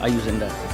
are using that.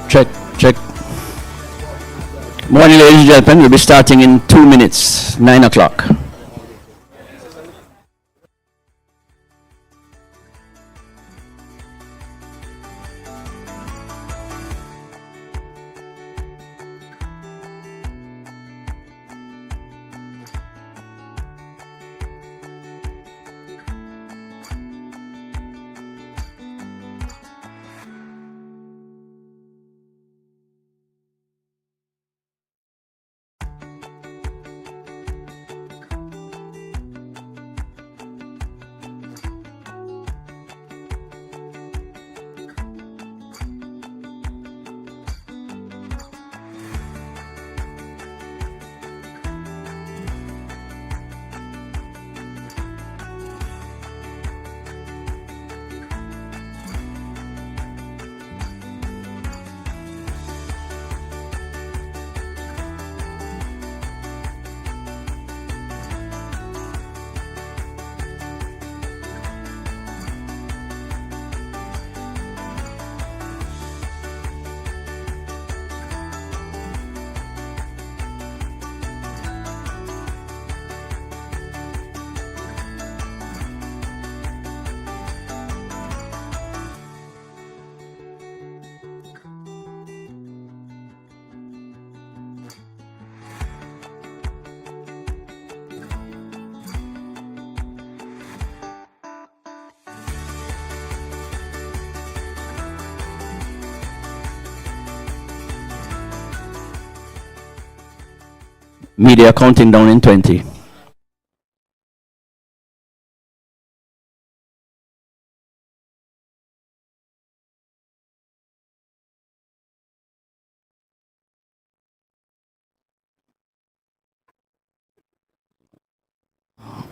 Check, check. Morning, ladies and gentlemen. We'll be starting in 2 minutes, 9 o'clock. Media counting down in 20.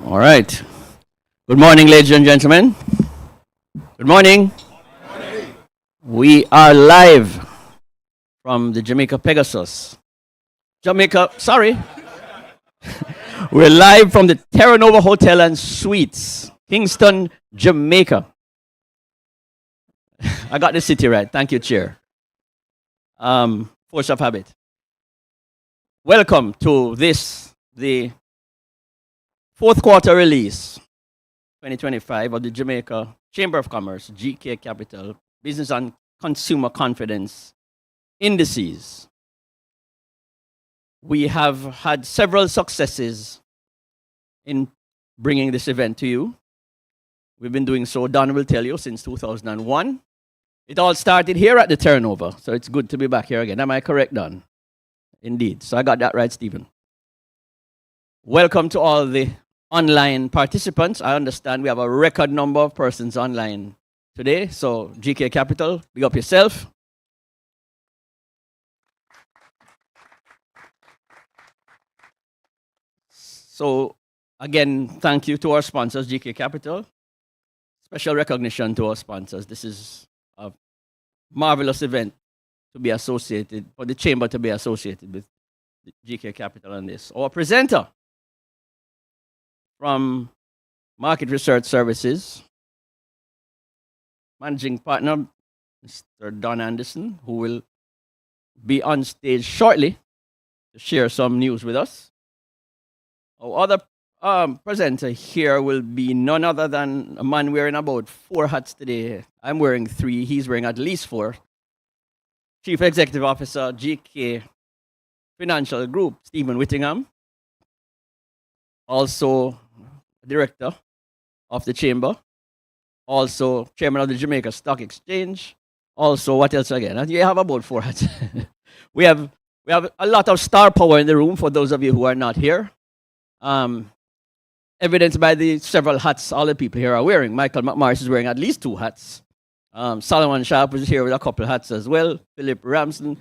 All right. Good morning, ladies and gentlemen. Good morning. We are live from the Jamaica Pegasus. We're live from the Terra Nova Hotel and Suites, Kingston, Jamaica. I got the city right. Thank you, Chair. Force of habit. Welcome to this, the fourth quarter release, 2025 of the Jamaica Chamber of Commerce, GK Capital, Business and Consumer Confidence Indices. We have had several successes in bringing this event to you. We've been doing so, Don will tell you, since 2001. It all started here at the Terra Nova, so it's good to be back here again. Am I correct, Don? Indeed. So I got that right, Stephen. Welcome to all the online participants. I understand we have a record number of persons online today. So GK Capital, big up yourself. So again, thank you to our sponsors, GK Capital. Special recognition to our sponsors. This is a marvelous event to be associated, for the chamber to be associated with GK Capital on this. Our presenter from Market Research Services, managing partner, Mr. Don Anderson, who will be on stage shortly to share some news with us. Our other presenter here will be none other than a man wearing about 4 hats today. I'm wearing 3. He's wearing at least 4. Chief Executive Officer, GK Financial Group, Stephen Whittingham. Also, Director of the Chamber. Also, Chairman of the Jamaica Stock Exchange. Also, what else again? You have about 4 hats. we have a lot of star power in the room for those of you who are not here. Evidenced by the several hats all the people here are wearing. Michael McMorris is wearing at least 2 hats. Solomon Sharp is here with a couple of hats as well. Philip Ramsden.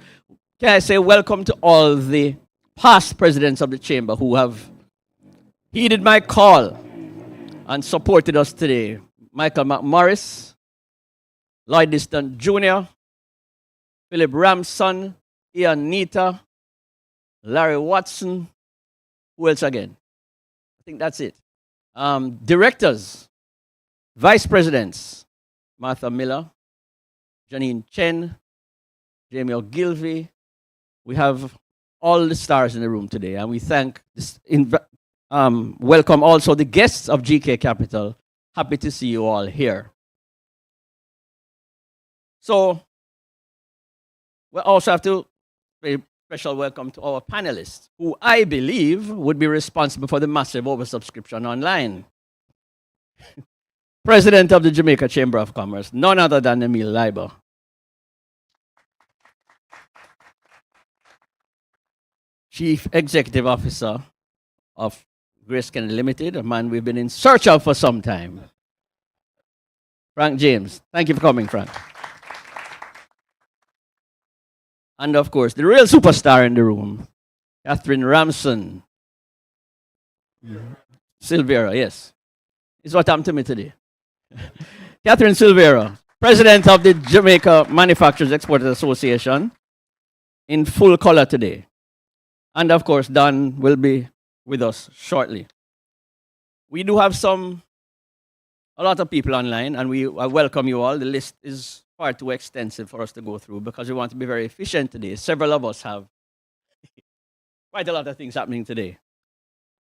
Can I say welcome to all the past presidents of the chamber who have heeded my call and supported us today. Michael McMorris, Lloyd Diston Jr., Philip Ramson, Ian Nita, Larry Watson. Who else again? I think that's it. Directors, vice presidents, Martha Miller, Janine Chen, Jamie Ogilvy. We have all the stars in the room today, and we welcome also the guests of GK Capital. Happy to see you all here. So we also have to pay special welcome to our panelists, who I believe would be responsible for the massive oversubscription online. President of the Jamaica Chamber of Commerce, none other than Emil Leiber. Chief Executive Officer of Grace Kennedy Limited, a man we've been in search of for some time. Frank James. Thank you for coming, Frank. And of course, the real superstar in the room, Catherine Ramson. Silvera, yes. It's what happened to me today. Catherine Silvera, President of the Jamaica Manufacturers Exporters Association, in full color today. And of course, Don will be with us shortly. We do have a lot of people online, and I welcome you all. The list is far too extensive for us to go through because we want to be very efficient today. Several of us have quite a lot of things happening today.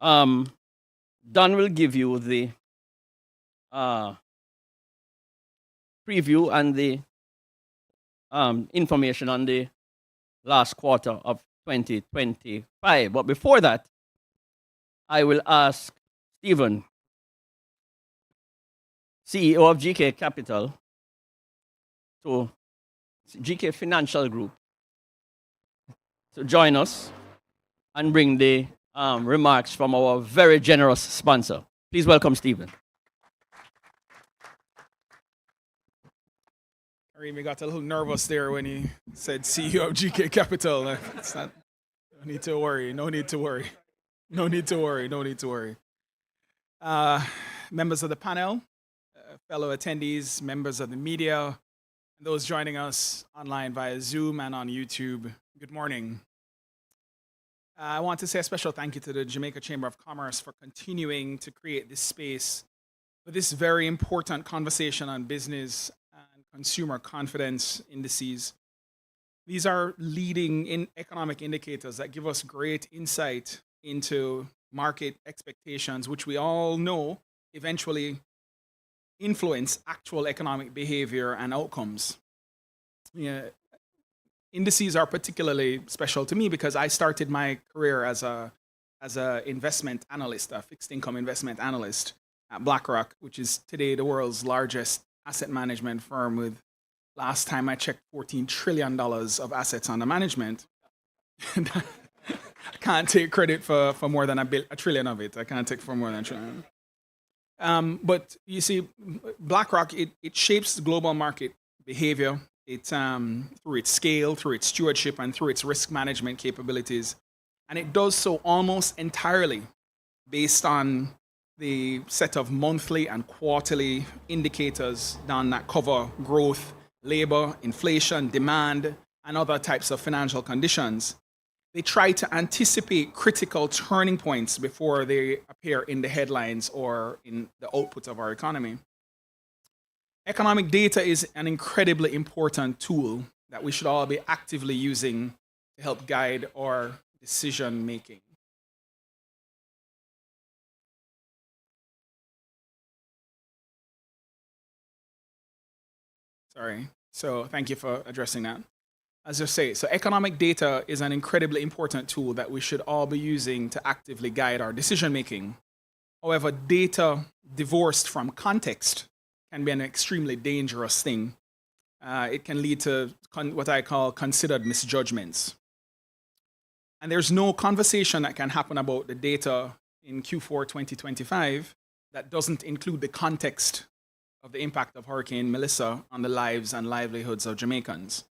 Don will give you the preview and the information on the last quarter of 2025. But before that, I will ask Stephen, CEO of GK Capital, to GK Financial Group, to join us and bring the remarks from our very generous sponsor. Please welcome Stephen. I even got a little nervous there when he said CEO of GK Capital. It's not, no need to worry, no need to worry. No need to worry, no need to worry. Members of the panel, fellow attendees, members of the media, and those joining us online via Zoom and on YouTube, good morning. I want to say a special thank you to the Jamaica Chamber of Commerce for continuing to create this space for this very important conversation on business and consumer confidence indices. These are leading economic indicators that give us great insight into market expectations, which we all know eventually influence actual economic behavior and outcomes. Indices are particularly special to me because I started my career as a investment analyst, a fixed income investment analyst at BlackRock, which is today the world's largest asset management firm with, last time I checked, $14 trillion of assets under management. I can't take credit for more than a trillion of it. I can't take for more than a trillion. But you see, BlackRock, it shapes global market behavior. It through its scale, through its stewardship, and through its risk management capabilities. And it does so almost entirely based on the set of monthly and quarterly indicators done that cover growth, labor, inflation, demand, and other types of financial conditions. They try to anticipate critical turning points before they appear in the headlines or in the output of our economy. Economic data is an incredibly important tool that we should all be actively using to help guide our decision making. Sorry. So thank you for addressing that. As I say, so economic data is an incredibly important tool that we should all be using to actively guide our decision making. However, data divorced from context can be an extremely dangerous thing. It can lead to what I call considered misjudgments. And there's no conversation that can happen about the data in Q4 2025 that doesn't include the context of the impact of Hurricane Melissa on the lives and livelihoods of Jamaicans.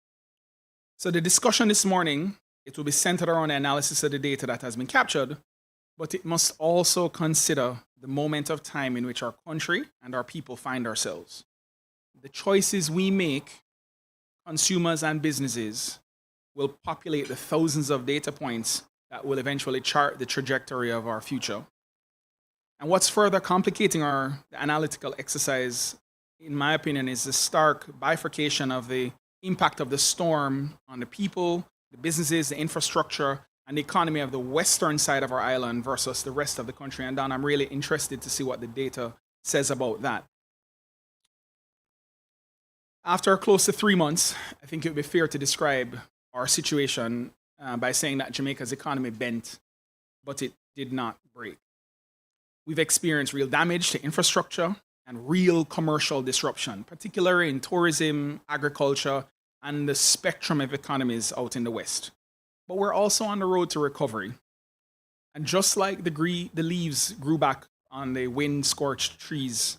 So the discussion this morning, it will be centered around the analysis of the data that has been captured, but it must also consider the moment of time in which our country and our people find ourselves. The choices we make, consumers and businesses, will populate the thousands of data points that will eventually chart the trajectory of our future. And what's further complicating the analytical exercise, in my opinion, is the stark bifurcation of the impact of the storm on the people, the businesses, the infrastructure, and the economy of the western side of our island versus the rest of the country. And Don, I'm really interested to see what the data says about that. After close to 3 months, I think it would be fair to describe our situation by saying that Jamaica's economy bent, but it did not break. We've experienced real damage to infrastructure and real commercial disruption, particularly in tourism, agriculture, and the spectrum of economies out in the West. But we're also on the road to recovery. And just like the leaves grew back on the wind-scorched trees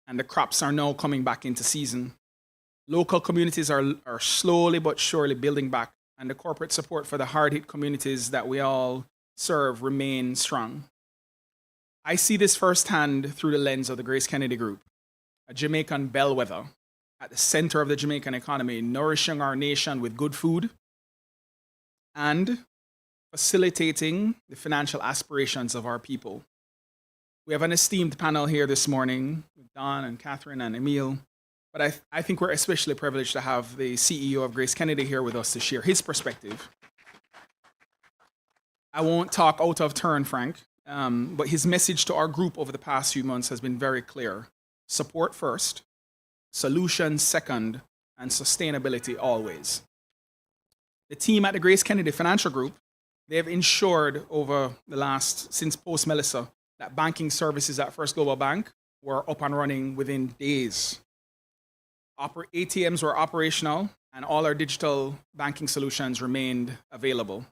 and the crops are now coming back into season, local communities are slowly but surely building back, and the corporate support for the hard-hit communities that we all serve remain strong. I see this firsthand through the lens of the Grace Kennedy Group, a Jamaican bellwether at the center of the Jamaican economy, nourishing our nation with good food and facilitating the financial aspirations of our people. We have an esteemed panel here this morning with Don and Catherine and Emil, but I think we're especially privileged to have the CEO of Grace Kennedy here with us to share his perspective. I won't talk out of turn, Frank, but his message to our group over the past few months has been very clear. Support first, solutions second, and sustainability always. The team at the Grace Kennedy Financial Group, they have ensured over the last, since post-Melissa, that banking services at First Global Bank were up and running within days. ATMs were operational, and all our digital banking solutions remained available.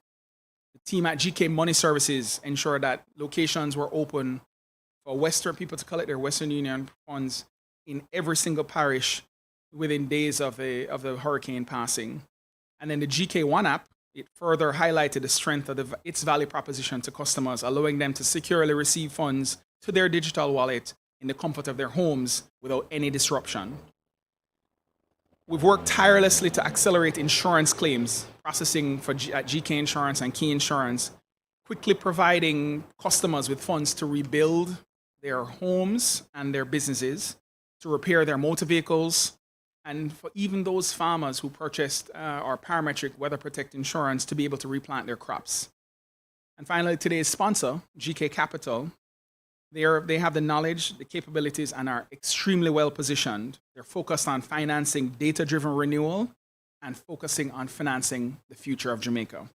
The team at GK Money Services ensured that locations were open for Western people to collect their Western Union funds in every single parish within days of the hurricane passing. And then the GK One app, it further highlighted the strength of its value proposition to customers, allowing them to securely receive funds to their digital wallet in the comfort of their homes without any disruption. We've worked tirelessly to accelerate insurance claims processing at GK Insurance and Key Insurance, quickly providing customers with funds to rebuild their homes and their businesses, to repair their motor vehicles, and for even those farmers who purchased our parametric weather protect insurance to be able to replant their crops. And finally, today's sponsor, GK Capital, they have the knowledge, the capabilities, and are extremely well positioned. They're focused on financing data-driven renewal and focusing on financing the future of Jamaica.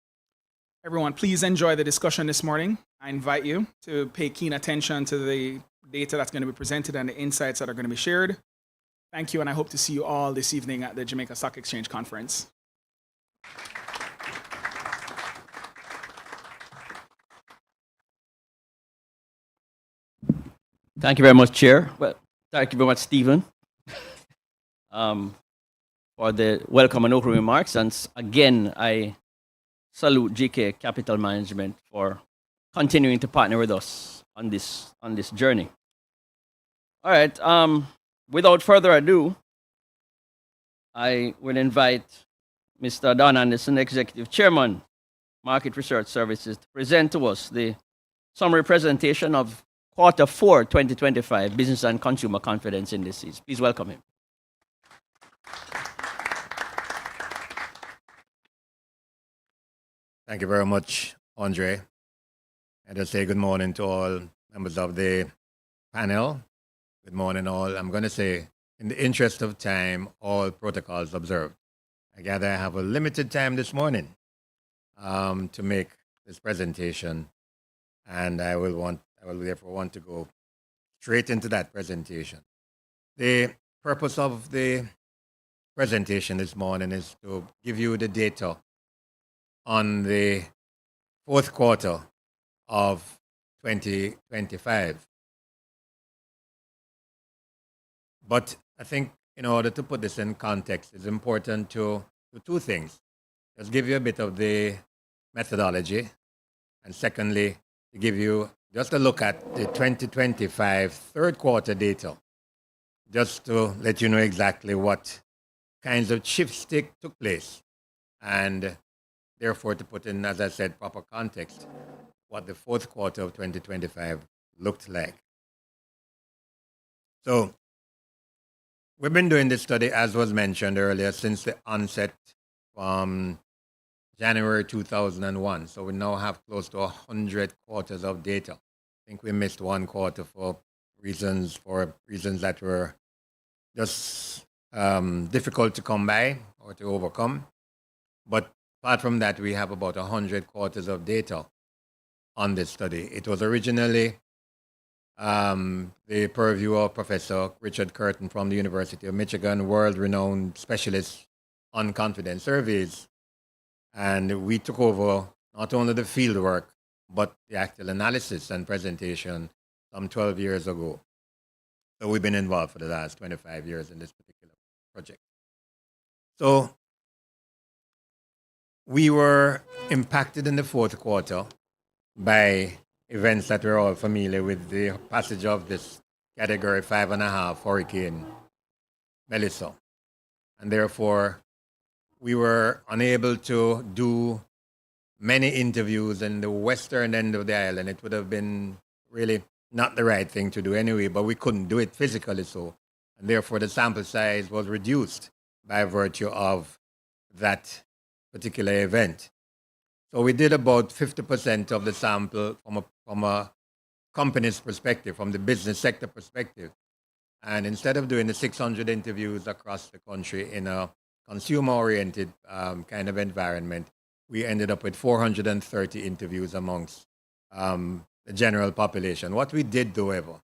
Everyone, please enjoy the discussion this morning. I invite you to pay keen attention to the data that's going to be presented and the insights that are going to be shared. Thank you, and I hope to see you all this evening at the Jamaica Stock Exchange Conference. Thank you very much, Chair. Well, thank you very much, Stephen, for the welcome and opening remarks. And again, I salute GK Capital Management for continuing to partner with us on this journey. All right. Without further ado, I will invite Mr. Don Anderson, Executive Chairman, Market Research Services, to present to us the summary presentation of Quarter 4, 2025, Business and Consumer Confidence Indices. Please welcome him. Thank you very much, Andre. And I'll say good morning to all members of the panel. Good morning, all. I'm going to say, in the interest of time, all protocols observed. I gather I have a limited time this morning to make this presentation, and I will therefore want to go straight into that presentation. The purpose of the presentation this morning is to give you the data on the fourth quarter of 2025. But I think in order to put this in context, it's important to do two things. Just give you a bit of the methodology, and secondly, to give you just a look at the 2025 third quarter data, just to let you know exactly what kinds of shifts took place, and therefore to put in, as I said, proper context, what the fourth quarter of 2025 looked like. So We've been doing this study, as was mentioned earlier, since the onset from January 2001. So we now have close to 100 quarters of data. I think we missed one quarter for reasons that were just difficult to come by or to overcome. But apart from that, we have about 100 quarters of data on this study. It was originally the purview of Professor Richard Curtin from the University of Michigan, world-renowned specialist on confidence surveys. And we took over not only the field work, but the actual analysis and presentation some 12 years ago. So we've been involved for the last 25 years in this particular project. So we were impacted in the fourth quarter by events that we're all familiar with, the passage of this category 5.5 hurricane Melissa. And therefore, we were unable to do many interviews in the western end of the island. It would have been really not the right thing to do anyway, but we couldn't do it physically so. And therefore, the sample size was reduced by virtue of that particular event. So we did about 50% of the sample from a company's perspective, from the business sector perspective. And instead of doing the 600 interviews across the country in a consumer-oriented kind of environment, we ended up with 430 interviews amongst the general population. What we did, however,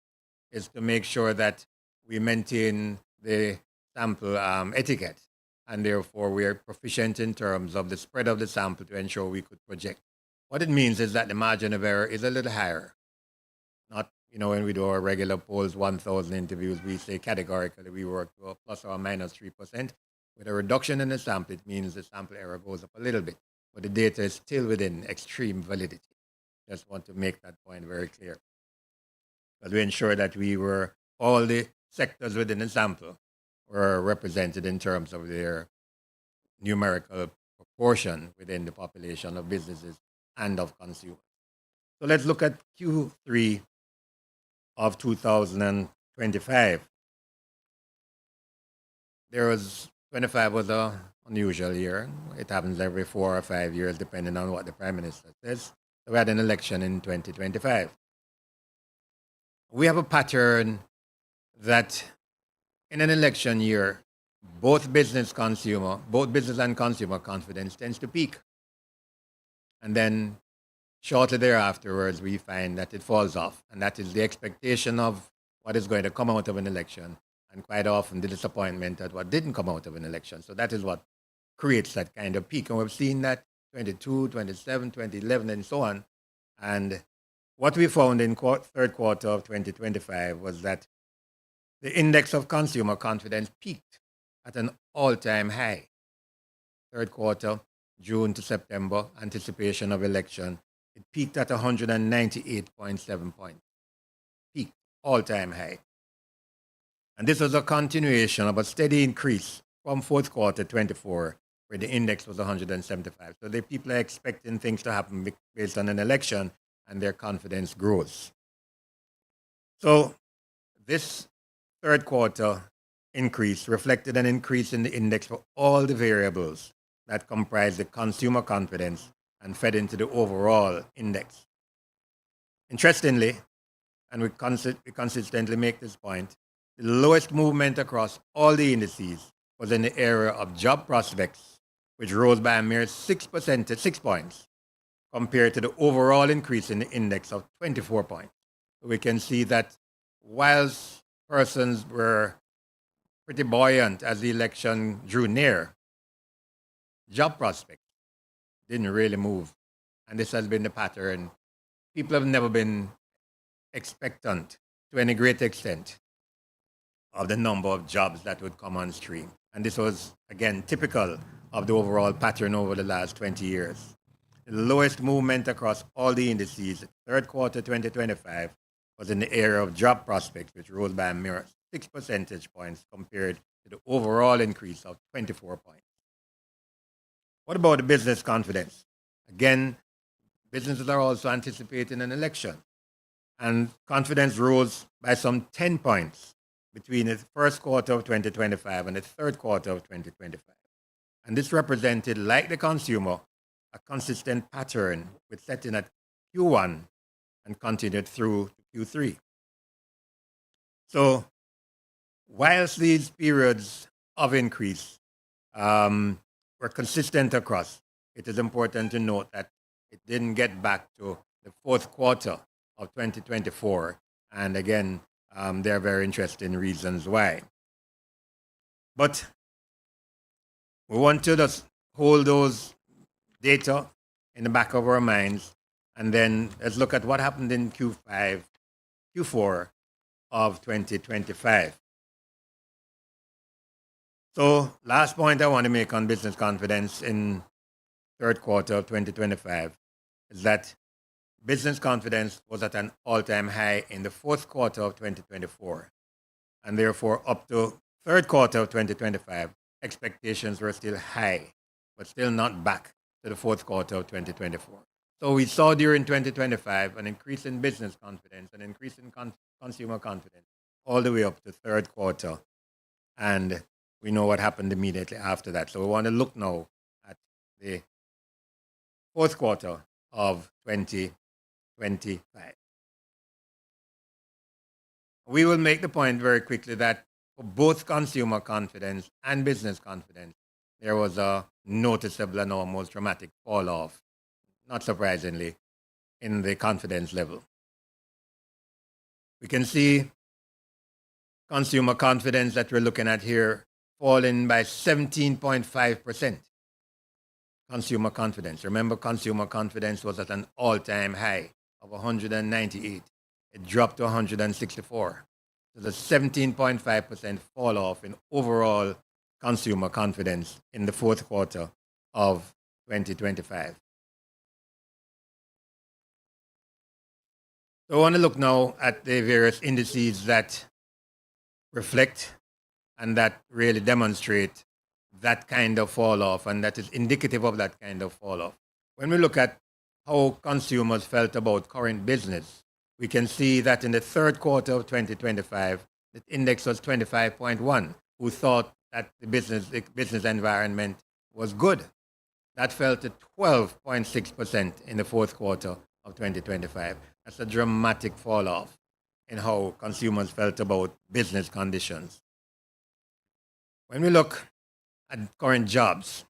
is to make sure that we maintain the sample etiquette, and therefore we are proficient in terms of the spread of the sample to ensure we could project. What it means is that the margin of error is a little higher. Not, when we do our regular polls, 1,000 interviews, we say categorically we work to a plus or minus 3%. With a reduction in the sample, it means the sample error goes up a little bit, but the data is still within extreme validity. Just want to make that point very clear. But we ensure that all the sectors within the sample were represented in terms of their numerical proportion within the population of businesses and of consumers. So let's look at Q3 of 2025. 25 was an unusual year. It happens every 4 or 5 years, depending on what the Prime Minister says. So we had an election in 2025. We have a pattern that in an election year, both business and consumer confidence tends to peak. And then shortly thereafterwards, we find that it falls off. And that is the expectation of what is going to come out of an election, and quite often the disappointment at what didn't come out of an election. So that is what creates that kind of peak. And we've seen that 22, 27, 2011, and so on. And what we found in third quarter of 2025 was that the index of consumer confidence peaked at an all-time high. Third quarter, June to September, anticipation of election, it peaked at 198.7 points. Peaked, all-time high. And this was a continuation of a steady increase from fourth quarter 24, where the index was 175. So the people are expecting things to happen based on an election, and their confidence grows. So this third quarter increase reflected an increase in the index for all the variables that comprise the consumer confidence and fed into the overall index. Interestingly, and we consistently make this point, the lowest movement across all the indices was in the area of job prospects, which rose by a mere 6 points, compared to the overall increase in the index of 24 points. So we can see that whilst persons were pretty buoyant as the election drew near, job prospects didn't really move. And this has been the pattern. People have never been expectant to any great extent of the number of jobs that would come on stream. And this was, again, typical of the overall pattern over the last 20 years. The lowest movement across all the indices, third quarter 2025, was in the area of job prospects, which rose by a mere 6 percentage points compared to the overall increase of 24 points. What about the business confidence? Again, businesses are also anticipating an election, and confidence rose by some 10 points between the first quarter of 2025 and the third quarter of 2025. And this represented, like the consumer, a consistent pattern with setting at Q1 and continued through to Q3. So, whilst these periods of increase were consistent across, it is important to note that it didn't get back to the fourth quarter of 2024. And again, there are very interesting reasons why. But we want to just hold those data in the back of our minds, and then let's look at what happened in Q4 of 2025. So last point I want to make on business confidence in third quarter of 2025 is that business confidence was at an all-time high in the fourth quarter of 2024. And therefore, up to third quarter of 2025, expectations were still high, but still not back to the fourth quarter of 2024. So we saw during 2025 an increase in business confidence, an increase in consumer confidence, all the way up to third quarter. And we know what happened immediately after that. So we want to look now at the fourth quarter of 2025. We will make the point very quickly that for both consumer confidence and business confidence, there was a noticeable and almost dramatic fall off, not surprisingly, in the confidence level. We can see consumer confidence that we're looking at here falling by 17.5%. Consumer confidence. Remember, consumer confidence was at an all-time high of 198. It dropped to 164. So the 17.5% fall off in overall consumer confidence in the fourth quarter of 2025. So I want to look now at the various indices that reflect and that really demonstrate that kind of fall off, and that is indicative of that kind of fall off. When we look at how consumers felt about current business, we can see that in the third quarter of 2025, the index was 25.1, who thought that the business environment was good. That fell to 12.6% in the fourth quarter of 2025. That's a dramatic fall off in how consumers felt about business conditions. When we look at current jobs,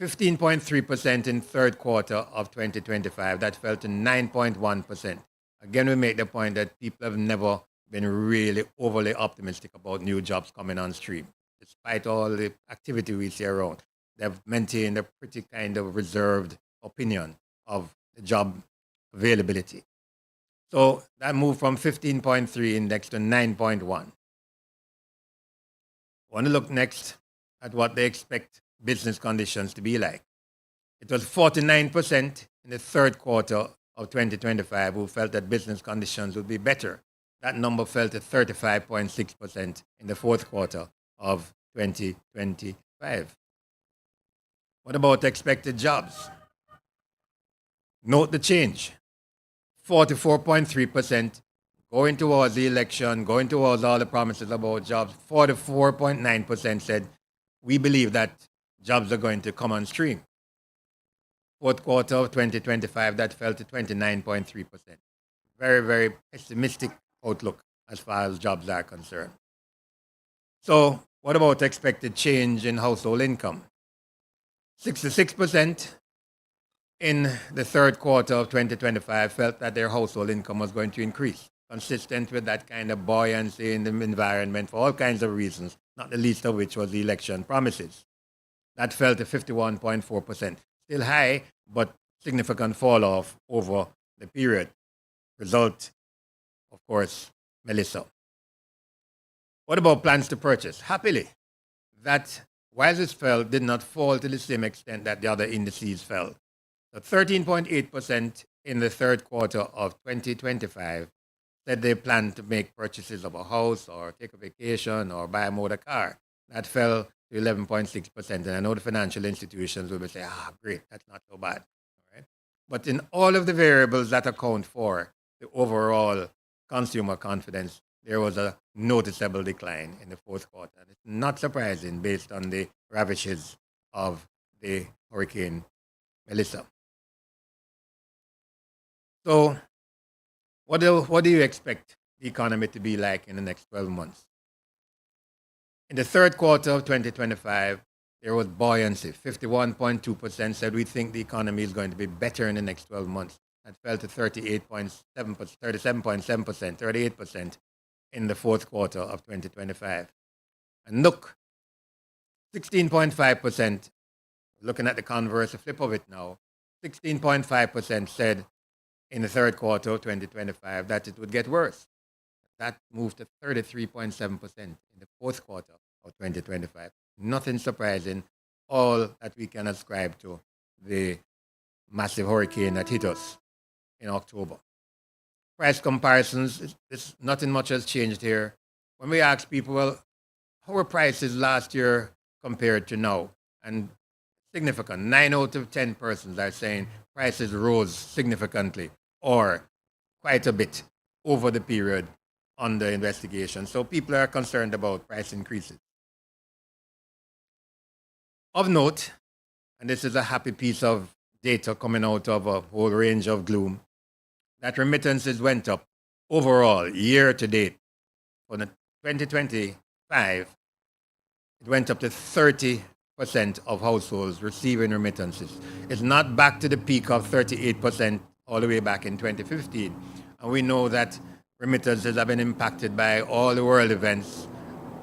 15.3% in third quarter of 2025, that fell to 9.1%. Again, we make the point that people have never been really overly optimistic about new jobs coming on stream. Despite all the activity we see around, they've maintained a pretty kind of reserved opinion of the job availability. So that moved from 15.3 index to 9.1. I want to look next at what they expect business conditions to be like. It was 49% in the third quarter of 2025 who felt that business conditions would be better. That number fell to 35.6% in the fourth quarter of 2025. What about expected jobs? Note the change. 44.3% going towards the election, going towards all the promises about jobs. 44.9% said, we believe that jobs are going to come on stream. Fourth quarter of 2025, that fell to 29.3%. Very, very pessimistic outlook as far as jobs are concerned. So what about expected change in household income? 66% in the third quarter of 2025 felt that their household income was going to increase, consistent with that kind of buoyancy in the environment for all kinds of reasons, not the least of which was the election promises. That fell to 51.4%. Still high, but significant fall off over the period. Result, of course, Melissa. What about plans to purchase? Happily, that while this fell, did not fall to the same extent that the other indices fell. So 13.8% in the third quarter of 2025 said they plan to make purchases of a house or take a vacation or buy a motor car. That fell to 11.6%. And I know the financial institutions will say, great, that's not so bad. All right? But in all of the variables that account for the overall consumer confidence, there was a noticeable decline in the fourth quarter. It's not surprising based on the ravages of the Hurricane Melissa. So, what do you expect the economy to be like in the next 12 months? In the third quarter of 2025, there was buoyancy. 51.2% said we think the economy is going to be better in the next 12 months. That fell to 37.7%, 38% in the fourth quarter of 2025. And look, 16.5%, looking at the converse, the flip of it now, 16.5% said in the third quarter of 2025 that it would get worse. That moved to 33.7% in the fourth quarter of 2025. Nothing surprising, all that we can ascribe to the massive hurricane that hit us in October. Price comparisons, nothing much has changed here. When we ask people, well, how were prices last year compared to now? And significant, 9 out of 10 persons are saying prices rose significantly or quite a bit over the period under investigation. So people are concerned about price increases. Of note, and this is a happy piece of data coming out of a whole range of gloom, that remittances went up overall year to date. For the 2025, it went up to 30% of households receiving remittances. It's not back to the peak of 38% all the way back in 2015. And we know that remittances have been impacted by all the world events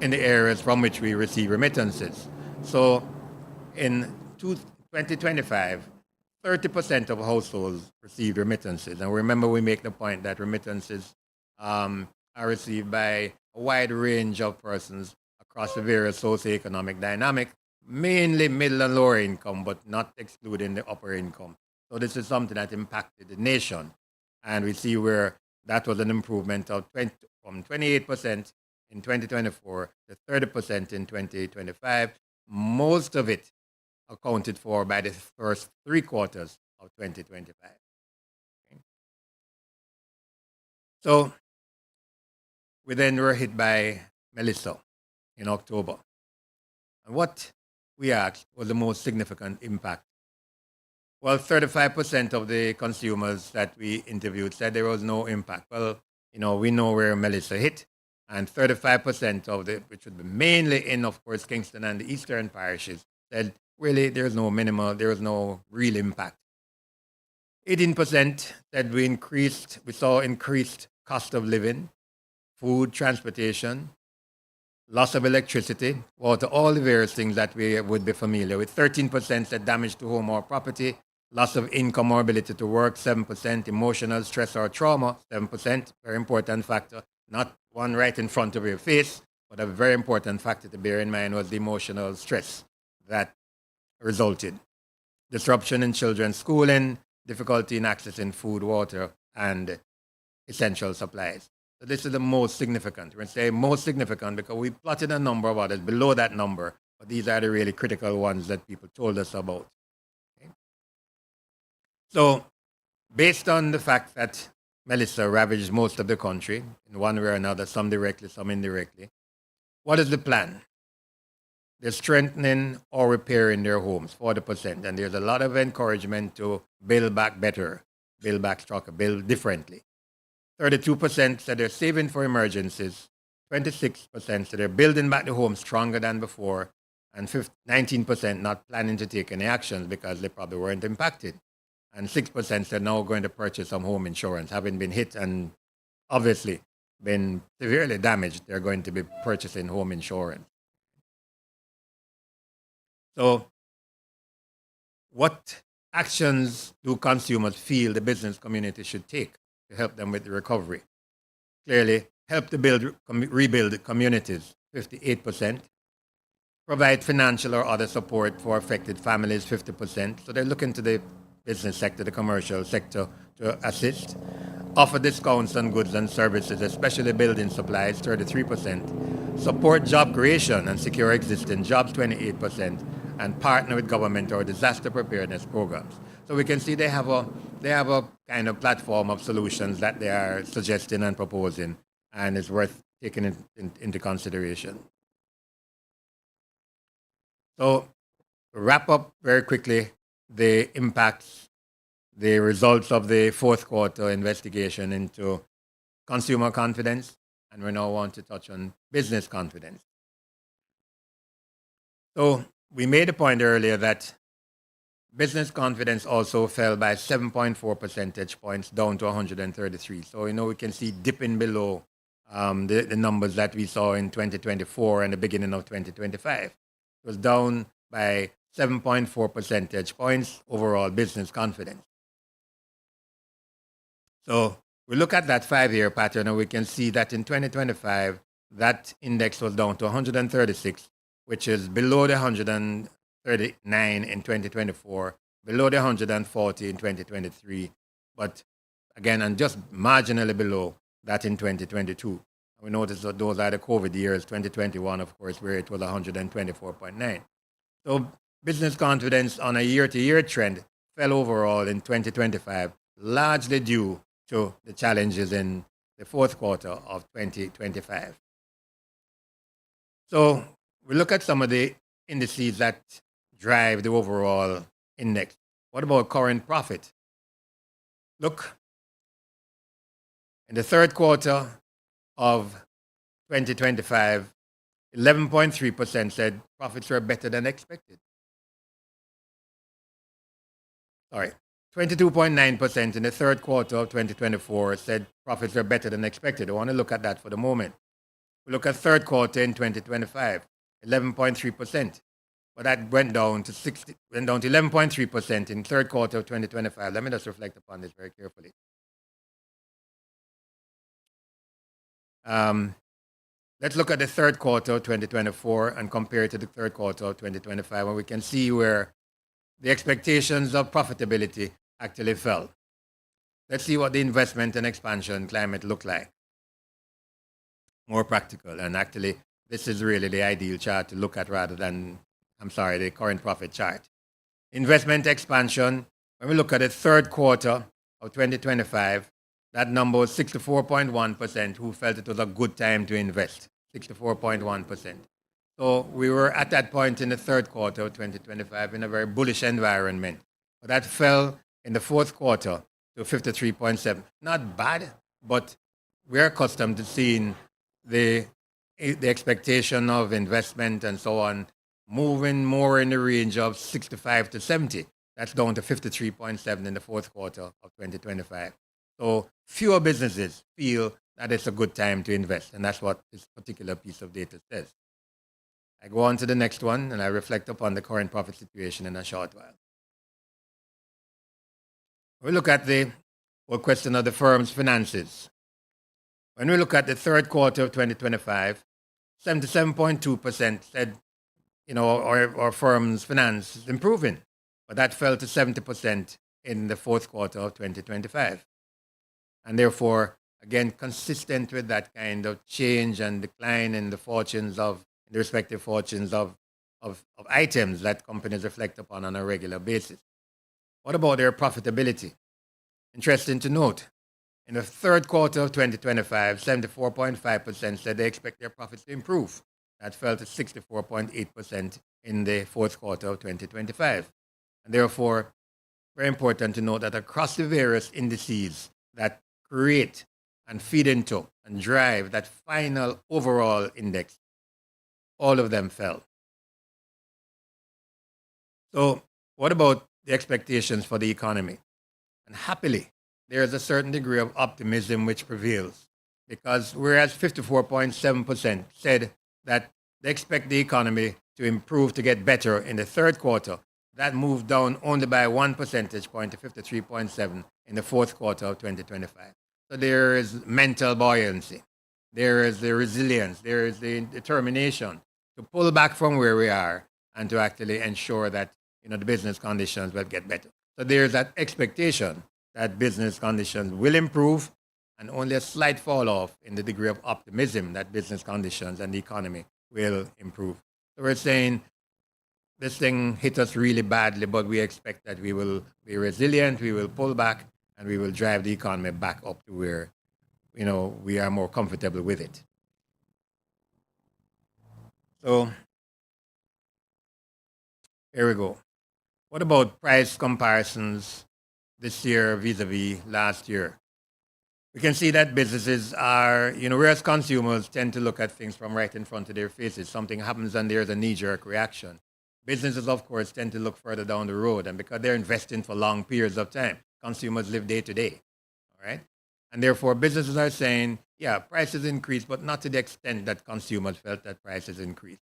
in the areas from which we receive remittances. So in 2025, 30% of households received remittances. And remember, we make the point that remittances are received by a wide range of persons across the various socioeconomic dynamic, mainly middle and lower income, but not excluding the upper income. So this is something that impacted the nation. And we see where that was an improvement of from 28% in 2024 to 30% in 2025. Most of it accounted for by the first 3 quarters of 2025. Okay. So we then were hit by Melissa in October. And what we asked was the most significant impact. Well, 35% of the consumers that we interviewed said there was no impact. Well, we know where Melissa hit, and 35% of which would be mainly in, of course, Kingston and the eastern parishes, said really there was no real impact. 18% said we saw increased cost of living, food, transportation, loss of electricity, water, all the various things that we would be familiar with. 13% said damage to home or property, loss of income or ability to work, 7%, emotional stress or trauma, 7%, very important factor, not one right in front of your face, but a very important factor to bear in mind was the emotional stress that resulted. Disruption in children's schooling, difficulty in accessing food, water, and essential supplies. So this is the most significant. We're saying most significant because we plotted a number of others below that number, but these are the really critical ones that people told us about. Okay. So based on the fact that Melissa ravaged most of the country in one way or another, some directly, some indirectly, what is the plan? They're strengthening or repairing their homes, 40%. And there's a lot of encouragement to build back better, build back stronger, build differently. 32% said they're saving for emergencies. 26% said they're building back the home stronger than before. And 19% not planning to take any actions because they probably weren't impacted. And 6% said now going to purchase some home insurance. Having been hit and obviously been severely damaged, they're going to be purchasing home insurance. So what actions do consumers feel the business community should take to help them with the recovery? Clearly, help to rebuild communities, 58%. Provide financial or other support for affected families, 50%. So they're looking to the business sector, the commercial sector to assist. Offer discounts on goods and services, especially building supplies, 33%. Support job creation and secure existing jobs, 28%. And partner with government or disaster preparedness programs. So we can see they have a kind of platform of solutions that they are suggesting and proposing, and it's worth taken into consideration. So, to wrap up very quickly the impacts, the results of the fourth quarter investigation into consumer confidence, and we now want to touch on business confidence. So, we made a point earlier that business confidence also fell by 7.4 percentage points down to 133. So, we can see dipping below the numbers that we saw in 2024 and the beginning of 2025. It was down by 7.4 percentage points overall business confidence. So, we look at that 5-year pattern and we can see that in 2025, that index was down to 136, which is below the 139 in 2024, below the 140 in 2023, but again, and just marginally below that in 2022. We notice that those are the COVID years, 2021, of course, where it was 124.9. So business confidence on a year-to-year trend fell overall in 2025, largely due to the challenges in the fourth quarter of 2025. So we look at some of the indices that drive the overall index. What about current profit? Look, in the third quarter of 2025, 11.3% said profits were better than expected. Sorry, 22.9% in the third quarter of 2024 said profits were better than expected. I want to look at that for the moment. We look at third quarter in 2025, 11.3%. But that went down to 11.3% in third quarter of 2025. Let me just reflect upon this very carefully. Let's look at the third quarter of 2024 and compare it to the third quarter of 2025, and we can see where the expectations of profitability actually fell. Let's see what the investment and expansion climate look like. More practical, and actually, this is really the ideal chart to look at rather than, the current profit chart. Investment expansion, when we look at the third quarter of 2025, that number was 64.1% who felt it was a good time to invest. 64.1%. So we were at that point in the third quarter of 2025 in a very bullish environment. But that fell in the fourth quarter to 53.7%. Not bad, but we're accustomed to seeing the expectation of investment and so on moving more in the range of 65 to 70. That's down to 53.7 in the fourth quarter of 2025. So fewer businesses feel that it's a good time to invest, and that's what this particular piece of data says. I go on to the next one, and I reflect upon the current profit situation in a short while. We look at the whole question of the firm's finances. When we look at the third quarter of 2025, 77.2% said, our firm's finance is improving, but that fell to 70% in the fourth quarter of 2025. And therefore, again, consistent with that kind of change and decline in the respective fortunes of items that companies reflect upon on a regular basis. What about their profitability? Interesting to note, in the third quarter of 2025, 74.5% said they expect their profits to improve. That fell to 64.8% in the fourth quarter of 2025. And therefore, very important to note that across the various indices that create and feed into and drive that final overall index, all of them fell. So what about the expectations for the economy? And happily, there is a certain degree of optimism which prevails, because whereas 54.7% said that they expect the economy to improve, to get better in the third quarter, that moved down only by 1 percentage point to 53.7 in the fourth quarter of 2025. So there is mental buoyancy, there is the resilience, there is the determination to pull back from where we are and to actually ensure that the business conditions will get better. So there's that expectation that business conditions will improve, and only a slight fall off in the degree of optimism that business conditions and the economy will improve. So we're saying this thing hit us really badly, but we expect that we will be resilient, we will pull back, and we will drive the economy back up to where we are more comfortable with it. So here we go. What about price comparisons this year vis-a-vis last year? We can see that businesses are, whereas consumers tend to look at things from right in front of their faces, something happens and there's a knee-jerk reaction. Businesses, of course, tend to look further down the road, and because they're investing for long periods of time, consumers live day to day, all right? And therefore, businesses are saying, yeah, prices increase, but not to the extent that consumers felt that prices increased.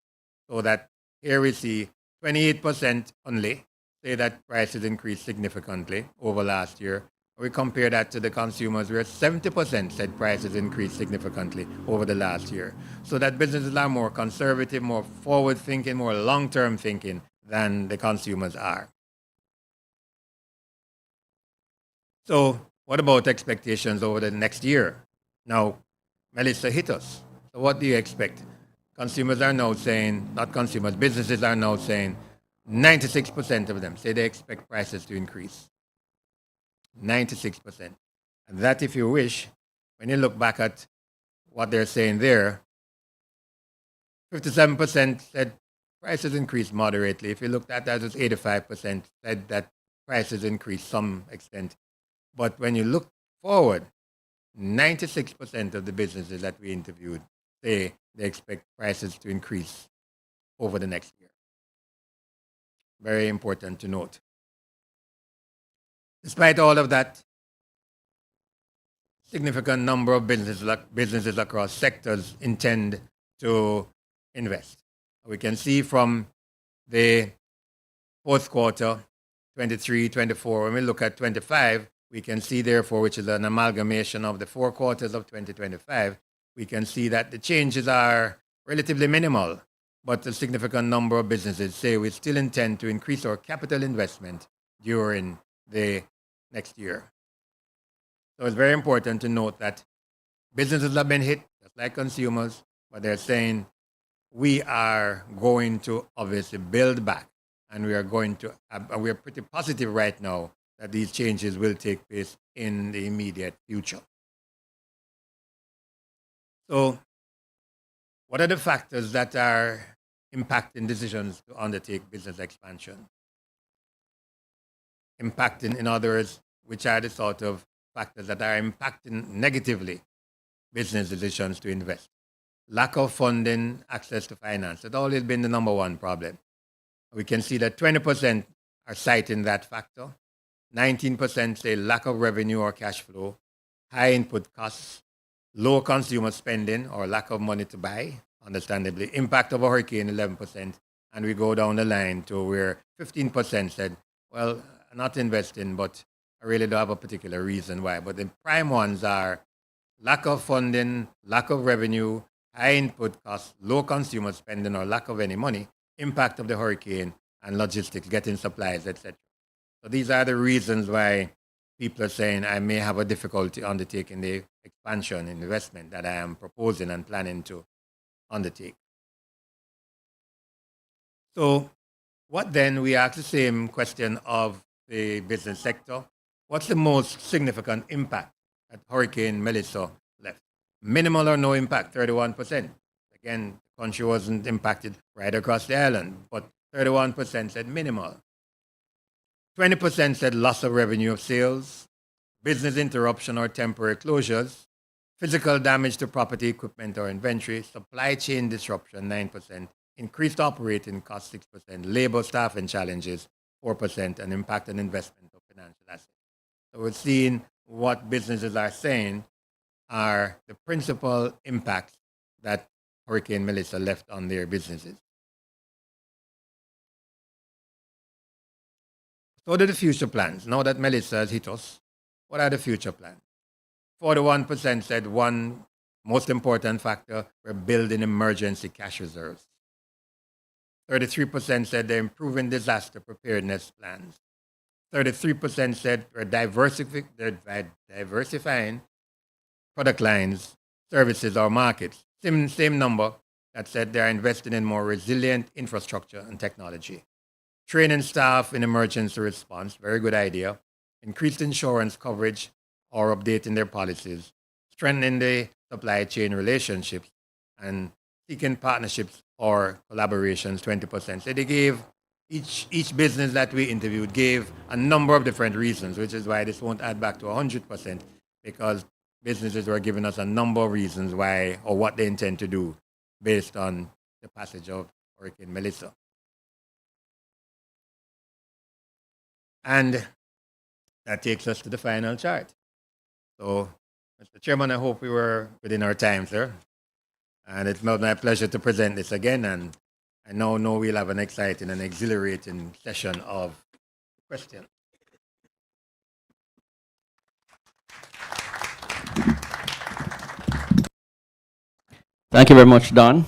So that here we see 28% only say that prices increased significantly over last year. We compare that to the consumers where 70% said prices increased significantly over the last year. So that businesses are more conservative, more forward thinking, more long-term thinking than the consumers are. So what about expectations over the next year? Now, Melissa hit us. So what do you expect? Consumers are now saying, not consumers, businesses are now saying 96% of them say they expect prices to increase. 96%. And that, if you wish, when you look back at what they're saying there, 57% said prices increased moderately. If you looked at that, it was 85% said that prices increased some extent. But when you look forward, 96% of the businesses that we interviewed say they expect prices to increase over the next year. Very important to note. Despite all of that, significant number of businesses across sectors intend to invest. We can see from the fourth quarter, 23, 24, when we look at 25, we can see therefore, which is an amalgamation of the 4 quarters of 2025, we can see that the changes are relatively minimal, but a significant number of businesses say we still intend to increase our capital investment during the next year. So it's very important to note that businesses have been hit, just like consumers, but they're saying we are going to obviously build back, and we are going to, and we are pretty positive right now that these changes will take place in the immediate future. So what are the factors that are impacting decisions to undertake business expansion? Impacting, in other words, which are the sort of factors that are impacting negatively business decisions to invest? Lack of funding, access to finance. It's always been the number one problem. We can see that 20% are citing that factor. 19% say lack of revenue or cash flow, high input costs, low consumer spending or lack of money to buy, understandably, impact of a hurricane, 11%, and we go down the line to where 15% said, well, I'm not investing, but I really don't have a particular reason why. But the prime ones are lack of funding, lack of revenue, high input costs, low consumer spending or lack of any money, impact of the hurricane, and logistics, getting supplies, etc. So these are the reasons why people are saying I may have a difficulty undertaking the expansion investment that I am proposing and planning to undertake. So what then? We ask the same question of the business sector. What's the most significant impact that Hurricane Melissa left? Minimal or no impact, 31%. Again, the country wasn't impacted right across the island, but 31% said minimal. 20% said loss of revenue of sales, business interruption or temporary closures, physical damage to property, equipment, or inventory, supply chain disruption, 9%, increased operating costs, 6%, labor staffing challenges, 4%, and impact on investment of financial assets. So we're seeing what businesses are saying are the principal impacts that Hurricane Melissa left on their businesses. So what are the future plans? Now that Melissa has hit us, what are the future plans? 41% said one most important factor, we're building emergency cash reserves. 33% said they're improving disaster preparedness plans. 33% said they're diversifying product lines, services, or markets. Same number that said they're investing in more resilient infrastructure and technology. Training staff in emergency response, very good idea. Increased insurance coverage or updating their policies. Strengthening the supply chain relationships and seeking partnerships or collaborations, 20%. So they gave each business that we interviewed gave a number of different reasons, which is why this won't add back to 100%, because businesses were giving us a number of reasons why or what they intend to do based on the passage of Hurricane Melissa. And that takes us to the final chart. So, Mr. Chairman, I hope we were within our time, sir. And it's my pleasure to present this again. And I now know we'll have an exciting and exhilarating session of questions. Thank you very much, Don.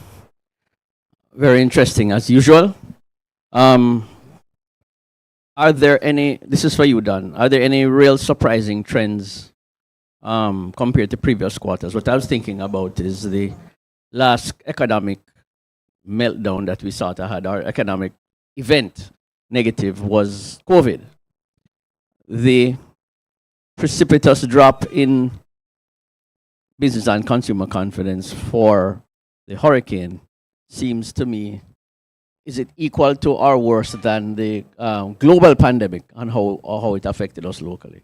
Very interesting as usual. Are there any, this is for you, Don, are there any real surprising trends compared to previous quarters? What I was thinking about is the last economic meltdown that we sort of had, our economic event, negative, was COVID. The precipitous drop in business and consumer confidence for the hurricane seems to me, is it equal to or worse than the global pandemic and how it affected us locally?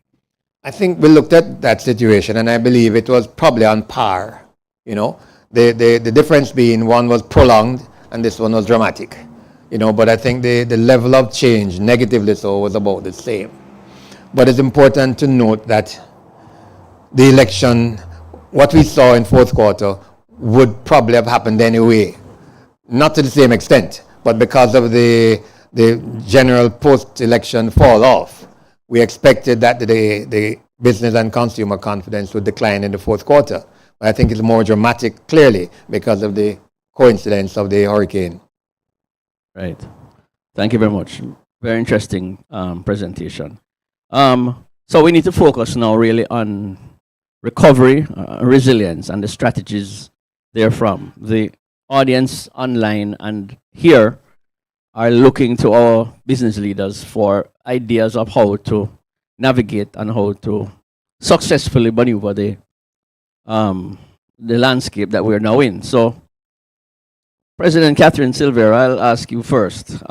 I think we looked at that situation, and I believe it was probably on par. You know, the difference being one was prolonged and this one was dramatic. You know, but I think the level of change, negatively so, was about the same. But it's important to note that the election, what we saw in fourth quarter, would probably have happened anyway. Not to the same extent, but because of the general post-election fall off, we expected that the business and consumer confidence would decline in the fourth quarter. But I think it's more dramatic, clearly, because of the coincidence of the hurricane. Right. Thank you very much. Very interesting presentation. So we need to focus now really on recovery, resilience, and the strategies therefrom. The audience online and here are looking to our business leaders for ideas of how to navigate and how to successfully maneuver the landscape that we're now in. So, President Catherine Silver, I'll ask you first.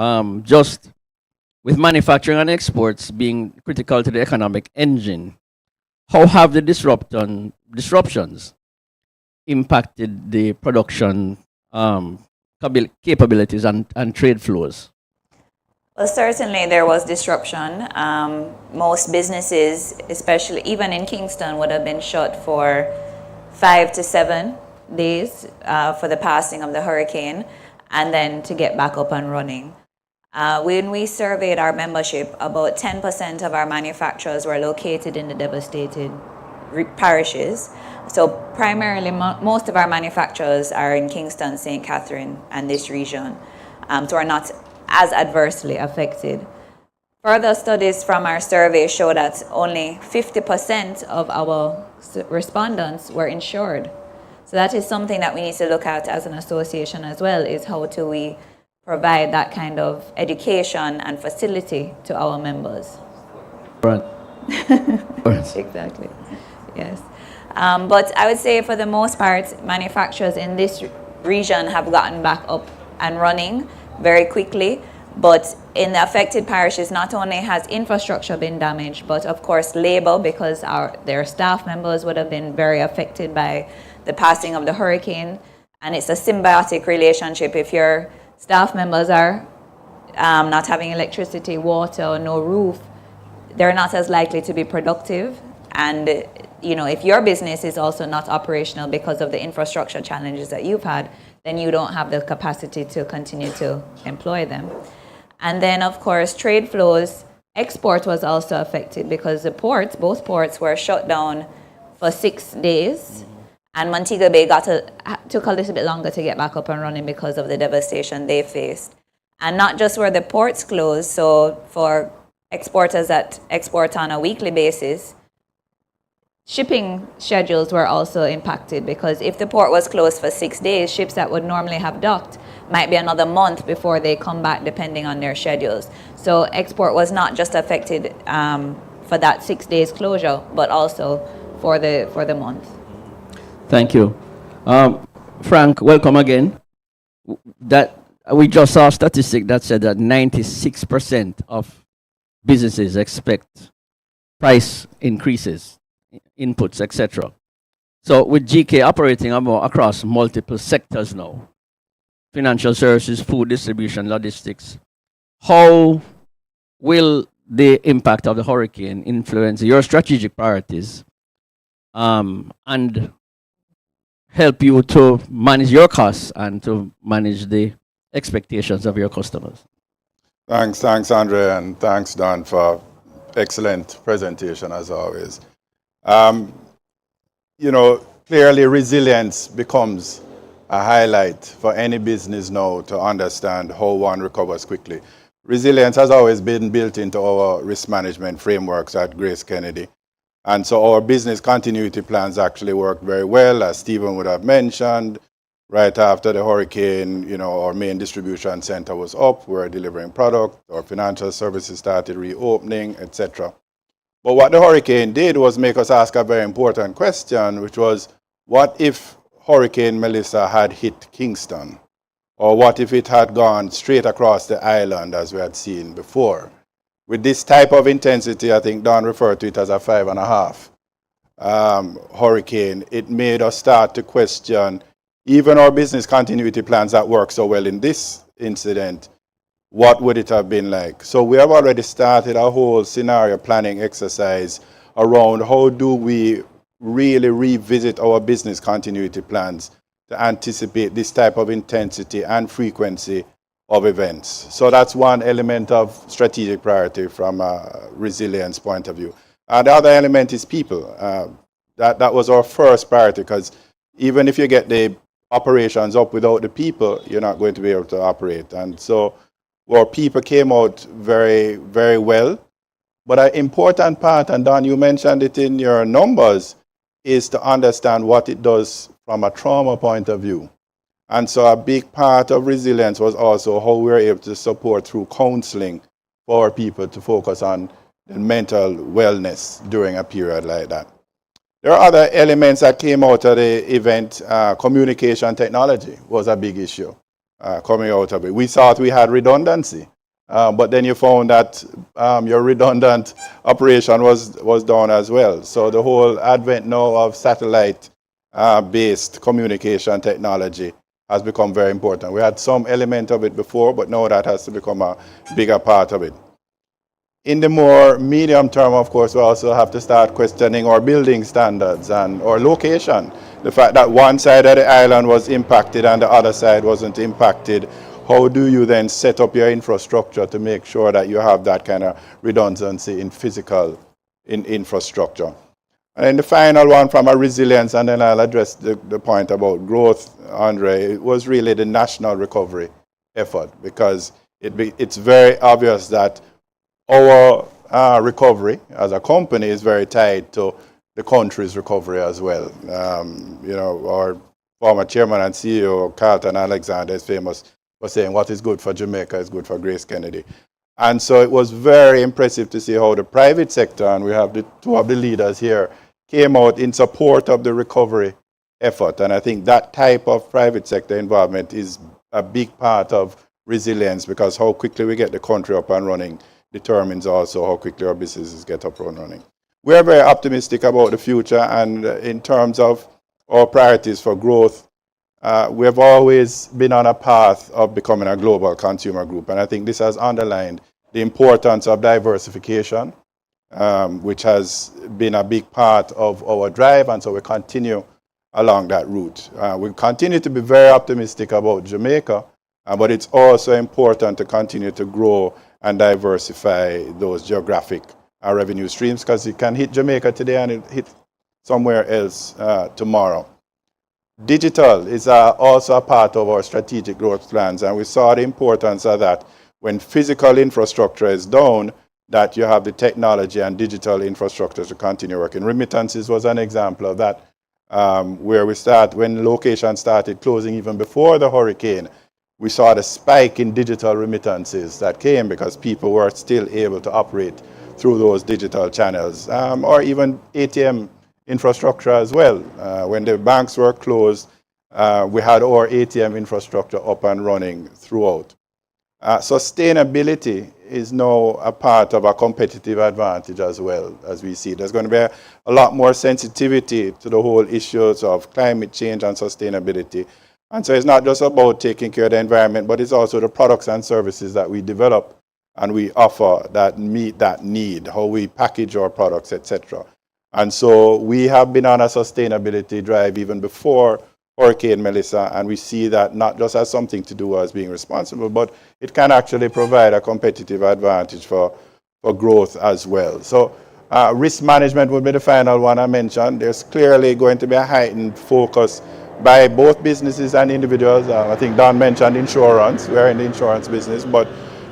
Just with manufacturing and exports being critical to the economic engine, how have the disruptions impacted the production capabilities and trade flows? Well, certainly there was disruption. Most businesses, especially even in Kingston, would have been shut for 5 to 7 days for the passing of the hurricane, and then to get back up and running. When we surveyed our membership, about 10% of our manufacturers were located in the devastated parishes. So primarily, most of our manufacturers are in Kingston, St. Catherine, and this region, so are not as adversely affected. Further studies from our survey show that only 50% of our respondents were insured. So that is something that we need to look at as an association as well, is how do we provide that kind of education and facility to our members. Right. Exactly, yes. But I would say for the most part, manufacturers in this region have gotten back up and running very quickly. But in the affected parishes, not only has infrastructure been damaged, but of course labor, because their staff members would have been very affected by the passing of the hurricane. And it's a symbiotic relationship. If your staff members are not having electricity, water, or no roof, they're not as likely to be productive. And you know, if your business is also not operational because of the infrastructure challenges that you've had, then you don't have the capacity to continue to employ them. And then, of course, trade flows, export was also affected because the ports, both ports were shut down for 6 days. And Montego Bay took a little bit longer to get back up and running because of the devastation they faced. And not just were the ports closed, so for exporters that export on a weekly basis, shipping schedules were also impacted, because if the port was closed for 6 days, ships that would normally have docked might be another month before they come back, depending on their schedules. So export was not just affected for that 6 days closure, but also for the month. Thank you. Frank, welcome again. that we just saw a statistic that said that 96% of businesses expect price increases, inputs, etc. So with GK operating across multiple sectors now, financial services, food distribution, logistics, how will the impact of the hurricane influence your strategic priorities and help you to manage your costs and to manage the expectations of your customers? Thanks, Andre, and thanks, Don, for excellent presentation as always. Clearly resilience becomes a highlight for any business now to understand how one recovers quickly. Resilience has always been built into our risk management frameworks at Grace Kennedy. And so our business continuity plans actually work very well, as Stephen would have mentioned. Right after the hurricane, our main distribution center was up. We were delivering product. Our financial services started reopening, etc. But what the hurricane did was make us ask a very important question, which was, what if Hurricane Melissa had hit Kingston? Or what if it had gone straight across the island as we had seen before? With this type of intensity, I think Don referred to it as a 5.5 hurricane, it made us start to question even our business continuity plans that work so well in this incident. What would it have been like? So we have already started a whole scenario planning exercise around how do we really revisit our business continuity plans to anticipate this type of intensity and frequency of events. So that's one element of strategic priority from a resilience point of view. The other element is people. That was our first priority, because even if you get the operations up without the people, you're not going to be able to operate. And so our people came out very, very well. But an important part, and Don, you mentioned it in your numbers, is to understand what it does from a trauma point of view. And so a big part of resilience was also how we were able to support through counseling for our people to focus on the mental wellness during a period like that. There are other elements that came out of the event. Communication technology was a big issue coming out of it. We thought we had redundancy, but then you found that your redundant operation was down as well. So the whole advent now of satellite-based communication technology has become very important. We had some element of it before, but now that has to become a bigger part of it. In the more medium term, of course, we also have to start questioning our building standards and our location. The fact that one side of the island was impacted and the other side wasn't impacted, how do you then set up your infrastructure to make sure that you have that kind of redundancy in physical infrastructure? And then the final one from a resilience, and then I'll address the point about growth, Andre, it was really the national recovery effort, because it's very obvious that our recovery as a company is very tied to the country's recovery as well. Our former chairman and CEO, Carlton Alexander, is famous for saying what is good for Jamaica is good for Grace Kennedy. And so it was very impressive to see how the private sector, and we have the two of the leaders here, came out in support of the recovery effort. And I think that type of private sector involvement is a big part of resilience, because how quickly we get the country up and running determines also how quickly our businesses get up and running. We are very optimistic about the future, and in terms of our priorities for growth, we have always been on a path of becoming a global consumer group. And I think this has underlined the importance of diversification, which has been a big part of our drive, and so we continue along that route. We continue to be very optimistic about Jamaica, but it's also important to continue to grow and diversify those geographic revenue streams, because it can hit Jamaica today and it hit somewhere else tomorrow. Digital is also a part of our strategic growth plans, and we saw the importance of that when physical infrastructure is down, that you have the technology and digital infrastructure to continue working. Remittances was an example of that, where when locations started closing even before the hurricane, we saw the spike in digital remittances that came because people were still able to operate through those digital channels, or even ATM infrastructure as well. When the banks were closed, We had our ATM infrastructure up and running throughout. Sustainability is now a part of a competitive advantage as well, as we see. There's going to be a lot more sensitivity to the whole issues of climate change and sustainability. And so it's not just about taking care of the environment, but it's also the products and services that we develop and we offer that meet that need, how we package our products, etc. And so we have been on a sustainability drive even before Hurricane Melissa, and we see that not just as something to do as being responsible, but it can actually provide a competitive advantage for growth as well. So risk management would be the final one I mentioned. There's clearly going to be a heightened focus by both businesses and individuals. I think Don mentioned insurance. We're in the insurance business, but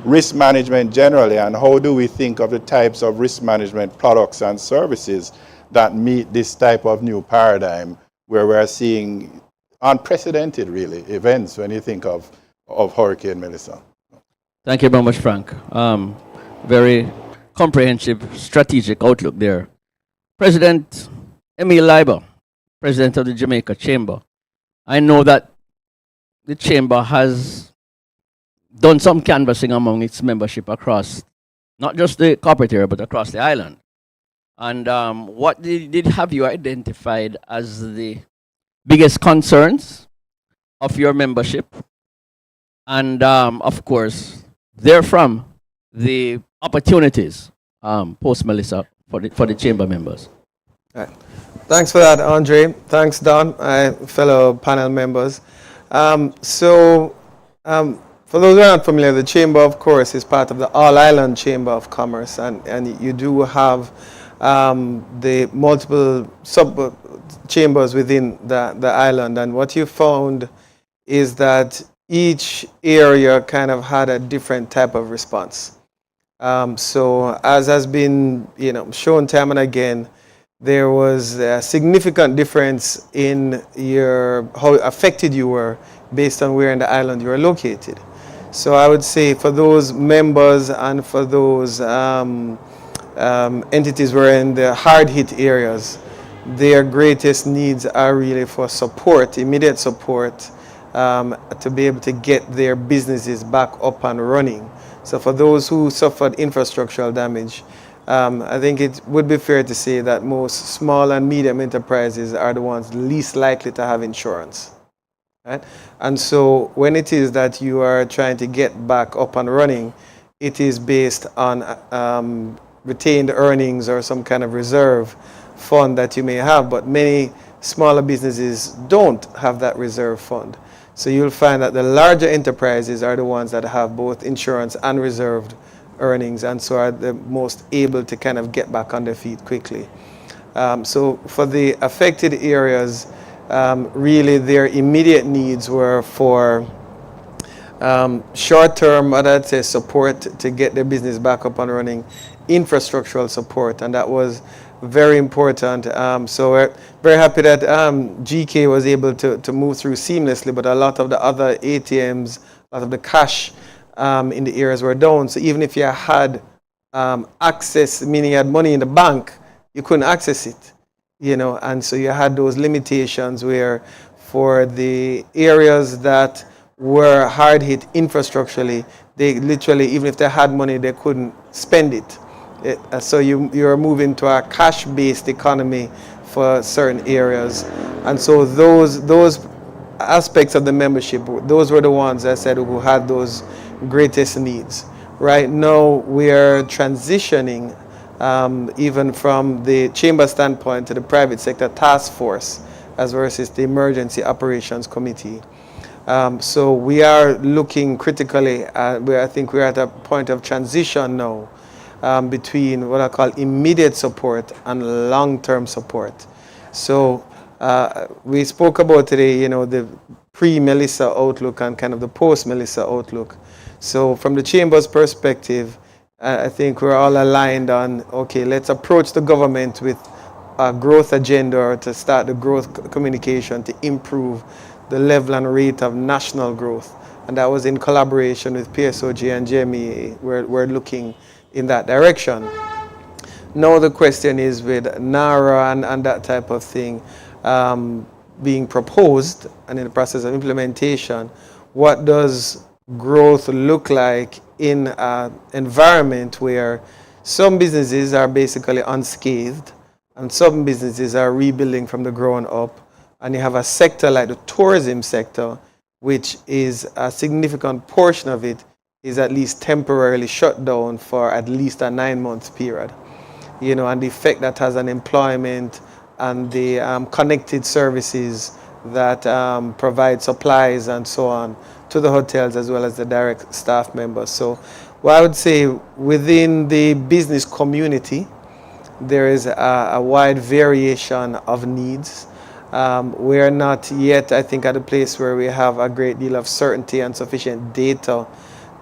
risk management generally, and how do we think of the types of risk management products and services that meet this type of new paradigm where we're seeing unprecedented, really, events when you think of Hurricane Melissa. Thank you very much, Frank. Very comprehensive strategic outlook there. President Emil Leiber, President of the Jamaica Chamber. I know that the Chamber has done some canvassing among its membership across, not just the corporate area, but across the island. And what did have you identified as the biggest concerns of your membership? And of course, therefrom, the opportunities post-Melissa for the Chamber members. Right. Thanks for that, Andre. Thanks, Don, my fellow panel members. For those who are not familiar, the Chamber, of course, is part of the All-Island Chamber of Commerce, and you do have the multiple sub-chambers within the island. And what you found is that each area kind of had a different type of response. So as has been shown time and again, there was a significant difference in how affected you were based on where in the island you were located. So I would say for those members and for those entities who are in the hard-hit areas, their greatest needs are really for support, immediate support, to be able to get their businesses back up and running. So for those who suffered infrastructural damage, I think it would be fair to say that most small and medium enterprises are the ones least likely to have insurance. Right? And so when it is that you are trying to get back up and running, it is based on retained earnings or some kind of reserve fund that you may have, but many smaller businesses don't have that reserve fund. So you'll find that the larger enterprises are the ones that have both insurance and reserved earnings, and so are the most able to kind of get back on their feet quickly. So for the affected areas, really their immediate needs were for short-term, I'd say, support to get their business back up and running, infrastructural support, and that was very important. So we're very happy that GK was able to move through seamlessly, but a lot of the other ATMs, a lot of the cash in the areas were down. So even if you had access, meaning you had money in the bank, you couldn't access it, and so you had those limitations where for the areas that were hard hit infrastructurally, they literally, even if they had money, they couldn't spend it. So you're moving to a cash-based economy for certain areas. And so those aspects of the membership, those were the ones I said who had those greatest needs. Right now, we are transitioning even from the chamber standpoint to the private sector task force as versus the emergency operations committee. So we are looking critically at where I think we're at a point of transition now between what I call immediate support and long-term support. So we spoke about today, the pre-Melissa outlook and kind of the post-Melissa outlook. So from the Chamber's perspective, I think we're all aligned on, okay, let's approach the government with a growth agenda or to start the growth communication to improve the level and rate of national growth. And that was in collaboration with PSOG and GMEA. We're looking in that direction. Now the question is with NARA and that type of thing, being proposed and in the process of implementation, what does growth look like in an environment where some businesses are basically unscathed and some businesses are rebuilding from the ground up, and you have a sector like the tourism sector, which is a significant portion of it is at least temporarily shut down for at least a 9-month period. And the effect that has on employment and the connected services that provide supplies and so on to the hotels as well as the direct staff members. So I would say within the business community, there is a wide variation of needs. We are not yet, I think, at a place where we have a great deal of certainty and sufficient data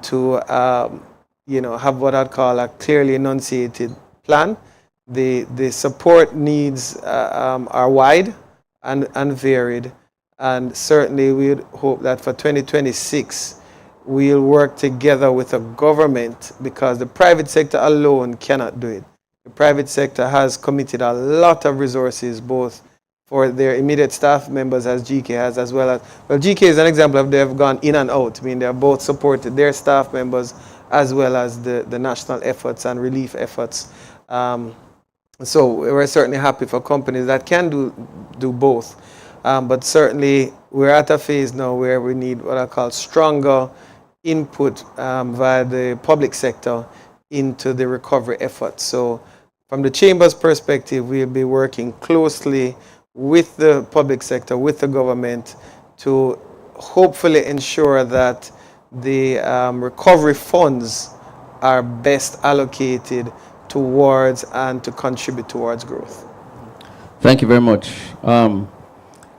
to have what I'd call a clearly enunciated plan. The support needs are wide and varied, and certainly we would hope that for 2026 we'll work together with a government, because the private sector alone cannot do it. The private sector has committed a lot of resources, both for their immediate staff members, as GK has, as well as, GK is an example of they've gone in and out. I mean, they have both supported their staff members as well as the national efforts and relief efforts. So we're certainly happy for companies that can do both. But certainly we're at a phase now where we need what I call stronger input via the public sector into the recovery efforts. So from the Chamber's perspective, we'll be working closely with the public sector, with the government, to hopefully ensure that the recovery funds are best allocated towards and to contribute towards growth. Thank you very much.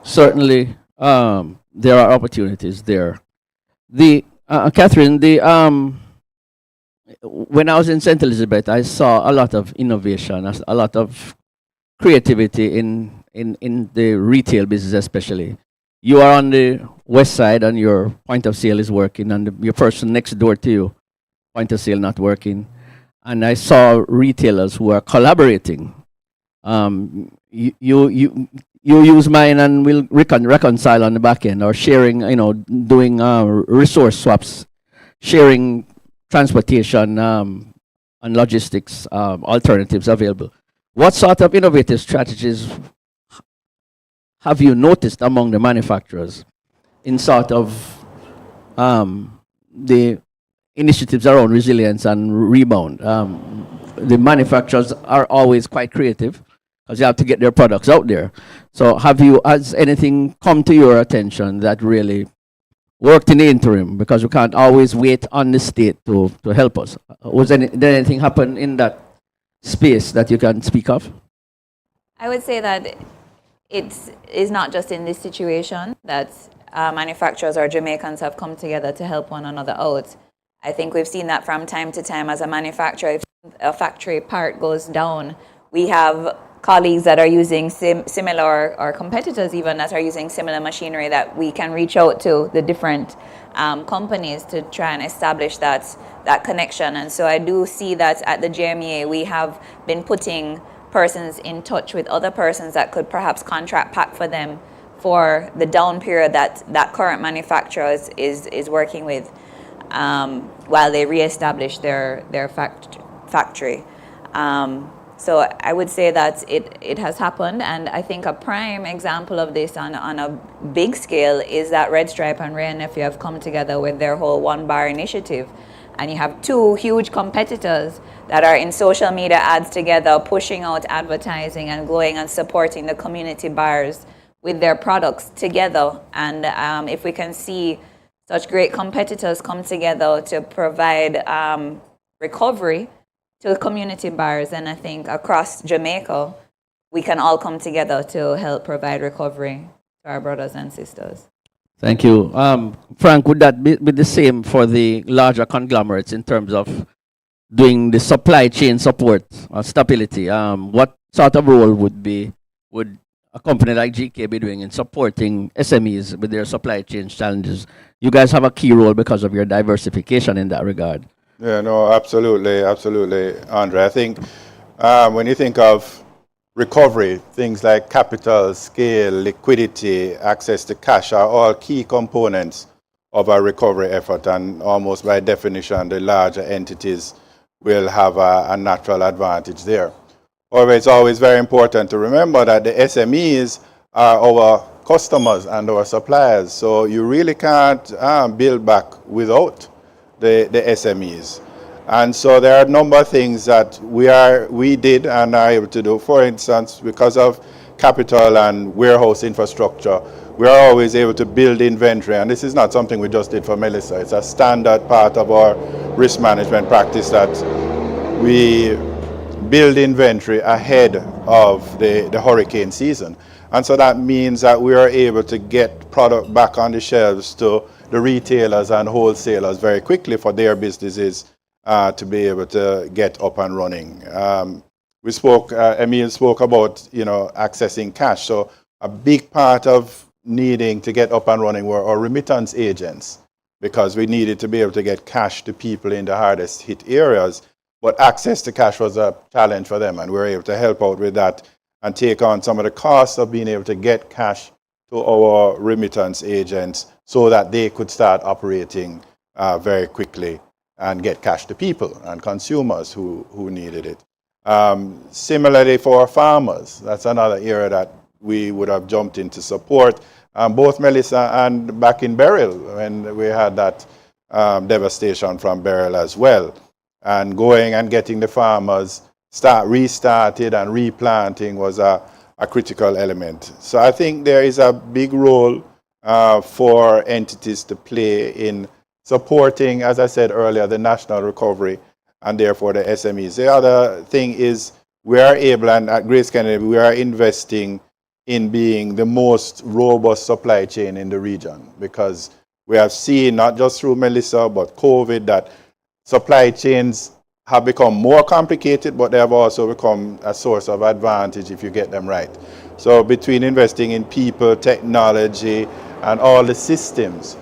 Certainly, there are opportunities there. Catherine, when I was in St. Elizabeth, I saw a lot of innovation, a lot of creativity in the retail business, especially. You are on the west side and your point of sale is working, and your person next door to you, point of sale not working. And I saw retailers who are collaborating. You use mine and we'll reconcile on the back end, or sharing, doing resource swaps, sharing transportation and logistics alternatives available. What sort of innovative strategies have you noticed among the manufacturers in sort of the initiatives around resilience and rebound? The manufacturers are always quite creative because you have to get their products out there. So has anything come to your attention that really worked in the interim? Because we can't always wait on the state to help us. Did anything happen in that space that you can speak of? I would say that it is not just in this situation that manufacturers or Jamaicans have come together to help one another out. I think we've seen that from time to time as a manufacturer. If a factory part goes down, we have colleagues that are using similar, or competitors even, that are using similar machinery, that we can reach out to the different companies to try and establish that connection. And so I do see that at the JMEA we have been putting persons in touch with other persons that could perhaps contract pack for them for the down period that current manufacturer is working with, while they reestablish their factory. So I would say that it has happened, and I think a prime example of this on a big scale is that Red Stripe and Ray and Nephew have come together with their whole One Bar initiative. And you have two huge competitors that are in social media ads together, pushing out advertising and going and supporting the community bars with their products together. And if we can see such great competitors come together to provide recovery to the community bars, and I think across Jamaica, we can all come together to help provide recovery to our brothers and sisters. Thank you. Frank, would that be the same for the larger conglomerates in terms of doing the supply chain support or stability? What sort of role would a company like GK be doing in supporting SMEs with their supply chain challenges? You guys have a key role because of your diversification in that regard. Yeah, no, absolutely, Andre. I think when you think of recovery, things like capital, scale, liquidity, access to cash are all key components of our recovery effort, and almost by definition, the larger entities will have a natural advantage there. However, it's always very important to remember that the SMEs are our customers and our suppliers, so you really can't build back without the SMEs. And so there are a number of things that we did and are able to do. For instance, because of capital and warehouse infrastructure, we are always able to build inventory. And this is not something we just did for Melissa. It's a standard part of our risk management practice that we build inventory ahead of the hurricane season. And so that means that we are able to get product back on the shelves to the retailers and wholesalers very quickly for their businesses to be able to get up and running. Emile spoke about, accessing cash. So a big part of needing to get up and running were our remittance agents, because we needed to be able to get cash to people in the hardest hit areas. But access to cash was a challenge for them, and we were able to help out with that and take on some of the costs of being able to get cash to our remittance agents so that they could start operating very quickly and get cash to people and consumers who needed it. Similarly for our farmers, that's another area that we would have jumped in to support. Both Melissa and back in Beryl, when we had that devastation from Beryl as well. And going and getting the farmers restarted and replanting was a critical element. So I think there is a big role for entities to play in supporting, as I said earlier, the national recovery and therefore the SMEs. The other thing is we are able, and at Grace Kennedy, we are investing in being the most robust supply chain in the region, because we have seen, not just through Melissa, but COVID, that supply chains have become more complicated, but they have also become a source of advantage if you get them right. So between investing in people, technology, and all the systems.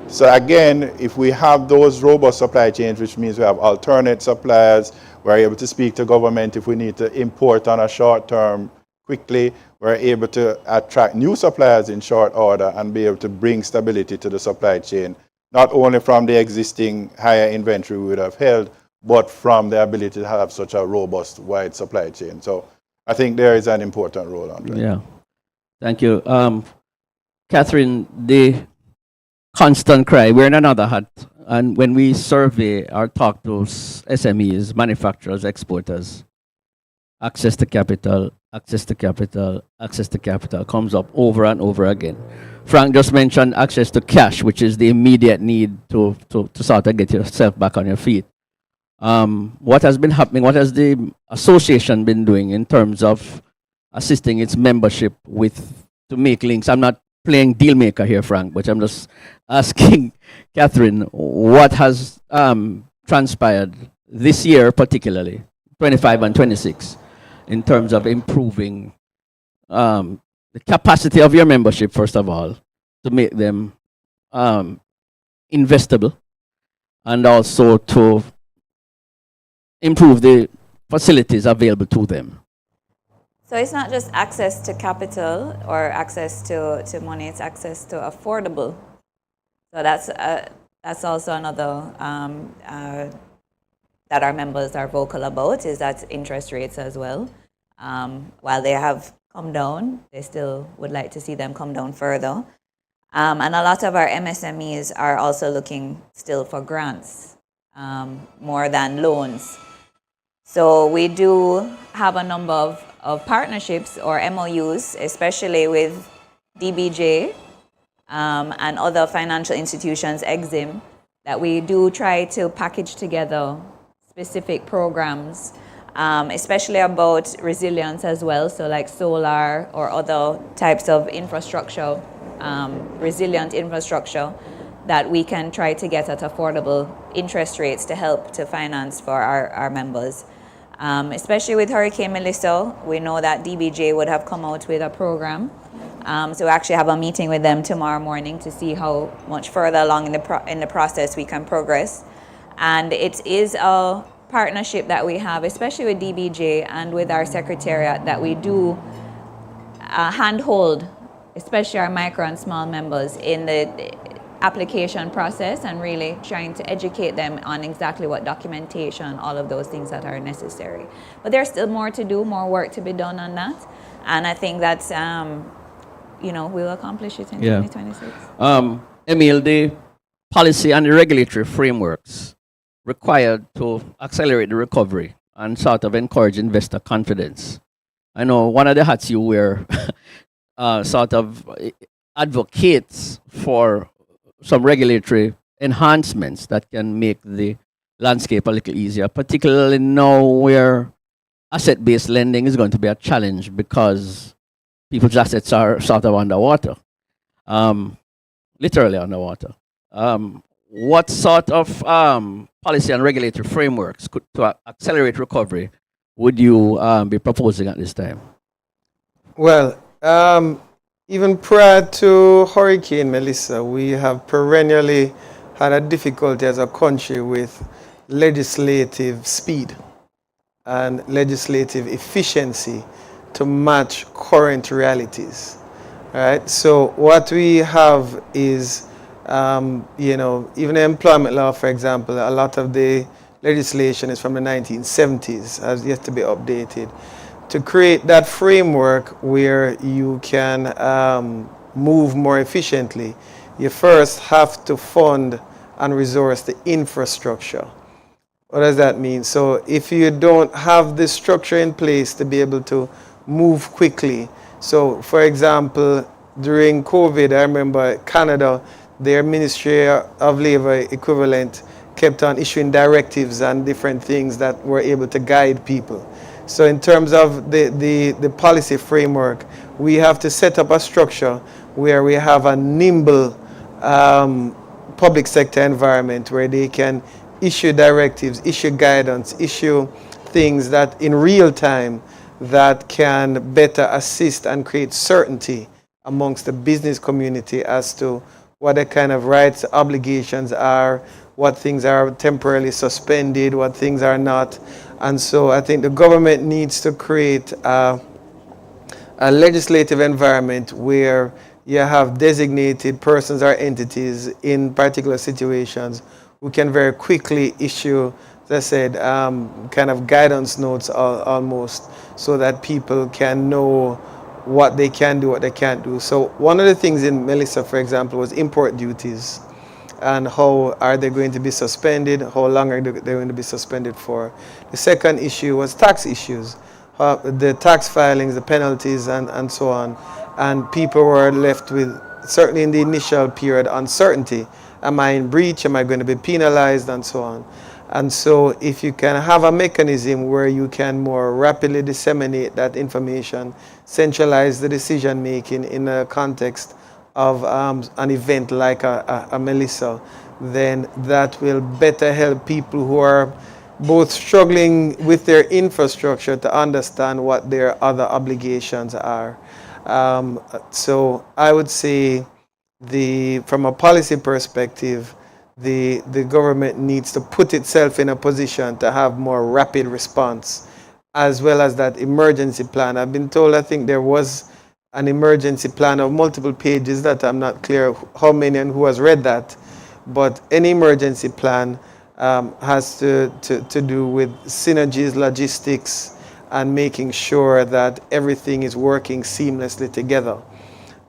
So again, if we have those robust supply chains, which means we have alternate suppliers, we're able to speak to government if we need to import on a short term quickly, we're able to attract new suppliers in short order and be able to bring stability to the supply chain, not only from the existing higher inventory we would have held, but from the ability to have such a robust, wide supply chain. So I think there is an important role on that. Yeah. Thank you. Catherine, the constant cry, we're in another hut. And when we survey or talk to SMEs, manufacturers, exporters, access to capital comes up over and over again. Frank just mentioned access to cash, which is the immediate need to sort of get yourself back on your feet. What has been happening? What has the association been doing in terms of assisting its membership to make links? I'm not playing deal maker here, Frank, but I'm just asking Catherine, what has transpired this year, particularly 25 and 26, in terms of improving the capacity of your membership, first of all, to make them investable, and also to improve the facilities available to them? So it's not just access to capital or access to money, it's access to affordable. So that's also another that our members are vocal about, is that interest rates as well. While they have come down, they still would like to see them come down further. And a lot of our MSMEs are also looking still for grants, more than loans. So we do have a number of partnerships or MOUs, especially with DBJ and other financial institutions, EXIM, that we do try to package together specific programs, especially about resilience as well, so like solar or other types of infrastructure, resilient infrastructure, that we can try to get at affordable interest rates to help to finance for our members. Especially with Hurricane Melissa, we know that DBJ would have come out with a program. So we actually have a meeting with them tomorrow morning to see how much further along in the process we can progress. And it is a partnership that we have, especially with DBJ and with our secretariat, that we do handhold, especially our micro and small members, in the application process, and really trying to educate them on exactly what documentation, all of those things that are necessary. But there's still more to do, more work to be done on that, and I think that's we'll accomplish it in 2026. Emil, the policy and the regulatory frameworks required to accelerate the recovery and sort of encourage investor confidence. I know one of the hats you wear sort of advocates for some regulatory enhancements that can make the landscape a little easier, particularly now where asset-based lending is going to be a challenge because people's assets are sort of underwater, literally underwater. What sort of policy and regulatory frameworks to accelerate recovery would you be proposing at this time? Well, even prior to Hurricane Melissa, we have perennially had a difficulty as a country with legislative speed and legislative efficiency to match current realities. Right? So what we have is, even the employment law, for example, a lot of the legislation is from the 1970s, has yet to be updated. To create that framework where you can move more efficiently, you first have to fund and resource the infrastructure. What does that mean? So if you don't have the structure in place to be able to move quickly, so for example, during COVID, I remember Canada, their Ministry of Labor equivalent kept on issuing directives and different things that were able to guide people. So in terms of the policy framework, we have to set up a structure where we have a nimble public sector environment where they can issue directives, issue guidance, issue things that in real time that can better assist and create certainty amongst the business community as to what the kind of rights, obligations are, what things are temporarily suspended, what things are not. And so I think the government needs to create a legislative environment where you have designated persons or entities in particular situations who can very quickly issue, as I said, kind of guidance notes almost, so that people can know what they can do, what they can't do. So one of the things in Melissa, for example, was import duties. And how are they going to be suspended? How long are they going to be suspended for? The second issue was tax issues, the tax filings, the penalties, and so on. And people were left with, certainly in the initial period, uncertainty. Am I in breach? Am I going to be penalized? And so on. And so if you can have a mechanism where you can more rapidly disseminate that information, centralize the decision making in a context of an event like a Melissa, then that will better help people who are both struggling with their infrastructure to understand what their other obligations are. So I would say from a policy perspective, the government needs to put itself in a position to have more rapid response, as well as that emergency plan. I've been told, I think there was an emergency plan of multiple pages that I'm not clear how many and who has read that. But any emergency plan has to do with synergies, logistics, and making sure that everything is working seamlessly together.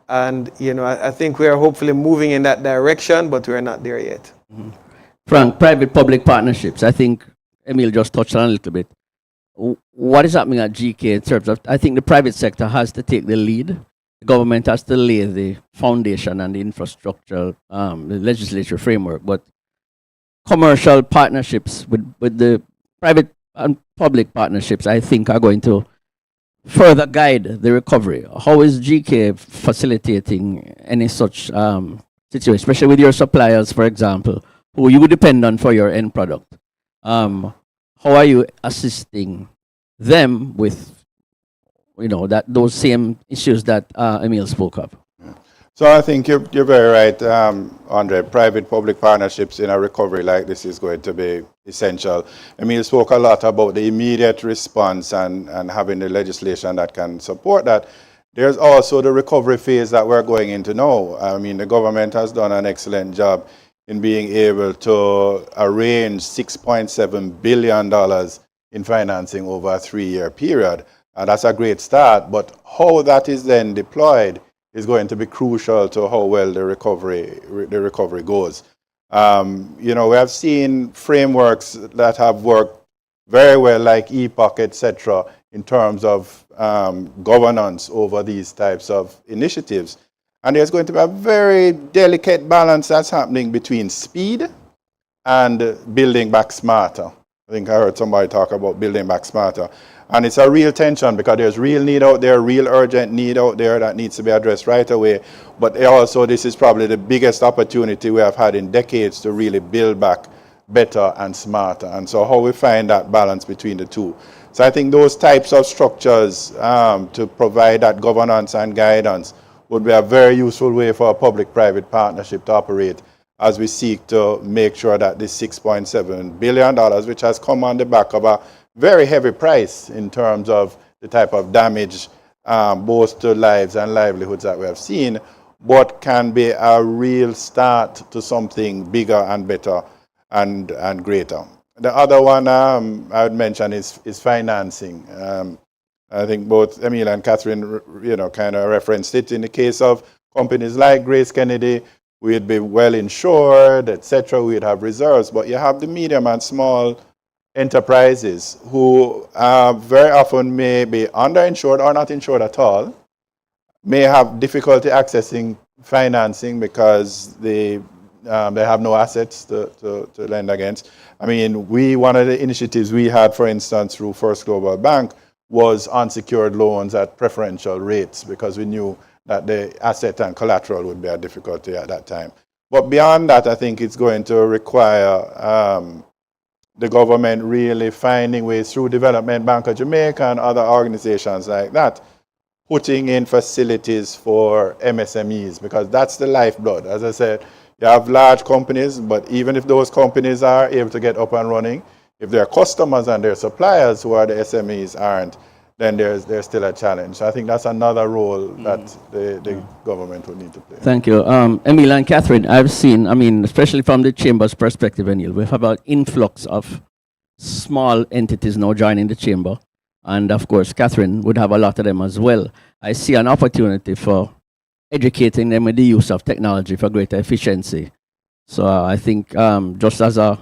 And, I think we are hopefully moving in that direction, but we're not there yet. Mm-hmm. Frank, private-public partnerships, I think Emil just touched on a little bit. What is happening at GK in terms of, I think the private sector has to take the lead. The government has to lay the foundation and the infrastructure, the legislature framework, but commercial partnerships with the private and public partnerships, I think, are going to further guide the recovery. How is GK facilitating any such situation, especially with your suppliers, for example, who you depend on for your end product? How are you assisting them with, those same issues that Emil spoke of? So I think you're very right, Andre. Private-public partnerships in a recovery like this is going to be essential. I mean, you spoke a lot about the immediate response and having the legislation that can support that. There's also the recovery phase that we're going into now. I mean, the government has done an excellent job in being able to arrange $6.7 billion in financing over a 3-year period. And that's a great start, but how that is then deployed is going to be crucial to how well the recovery goes. You know, we have seen frameworks that have worked very well, like EPOC, etc., in terms of governance over these types of initiatives. And there's going to be a very delicate balance that's happening between speed and building back smarter. I think I heard somebody talk about building back smarter. And it's a real tension because there's real need out there, real urgent need out there that needs to be addressed right away. But also this is probably the biggest opportunity we have had in decades to really build back better and smarter. And so how we find that balance between the two. So I think those types of structures to provide that governance and guidance would be a very useful way for a public-private partnership to operate as we seek to make sure that this $6.7 billion, which has come on the back of a very heavy price in terms of the type of damage both to lives and livelihoods that we have seen, but can be a real start to something bigger and better and greater. The other one I would mention is financing. I think both Emil and Catherine, kind of referenced it. In the case of companies like Grace Kennedy, we'd be well insured, etc. We'd have reserves, but you have the medium and small enterprises who very often may be underinsured or not insured at all, may have difficulty accessing financing because they have no assets to lend against. I mean, one of the initiatives we had, for instance, through First Global Bank was unsecured loans at preferential rates because we knew that the asset and collateral would be a difficulty at that time. But beyond that, I think it's going to require the government really finding ways through Development Bank of Jamaica and other organizations like that, putting in facilities for MSMEs, because that's the lifeblood. As I said, you have large companies, but even if those companies are able to get up and running, if their customers and their suppliers who are the SMEs aren't, then there's still a challenge. So I think that's another role that the government would need to play. Thank you. Emil and Catherine, I've seen, especially from the Chamber's perspective, Emil, we have an influx of small entities now joining the Chamber. And of course, Catherine would have a lot of them as well. I see an opportunity for educating them with the use of technology for greater efficiency. So I think just as a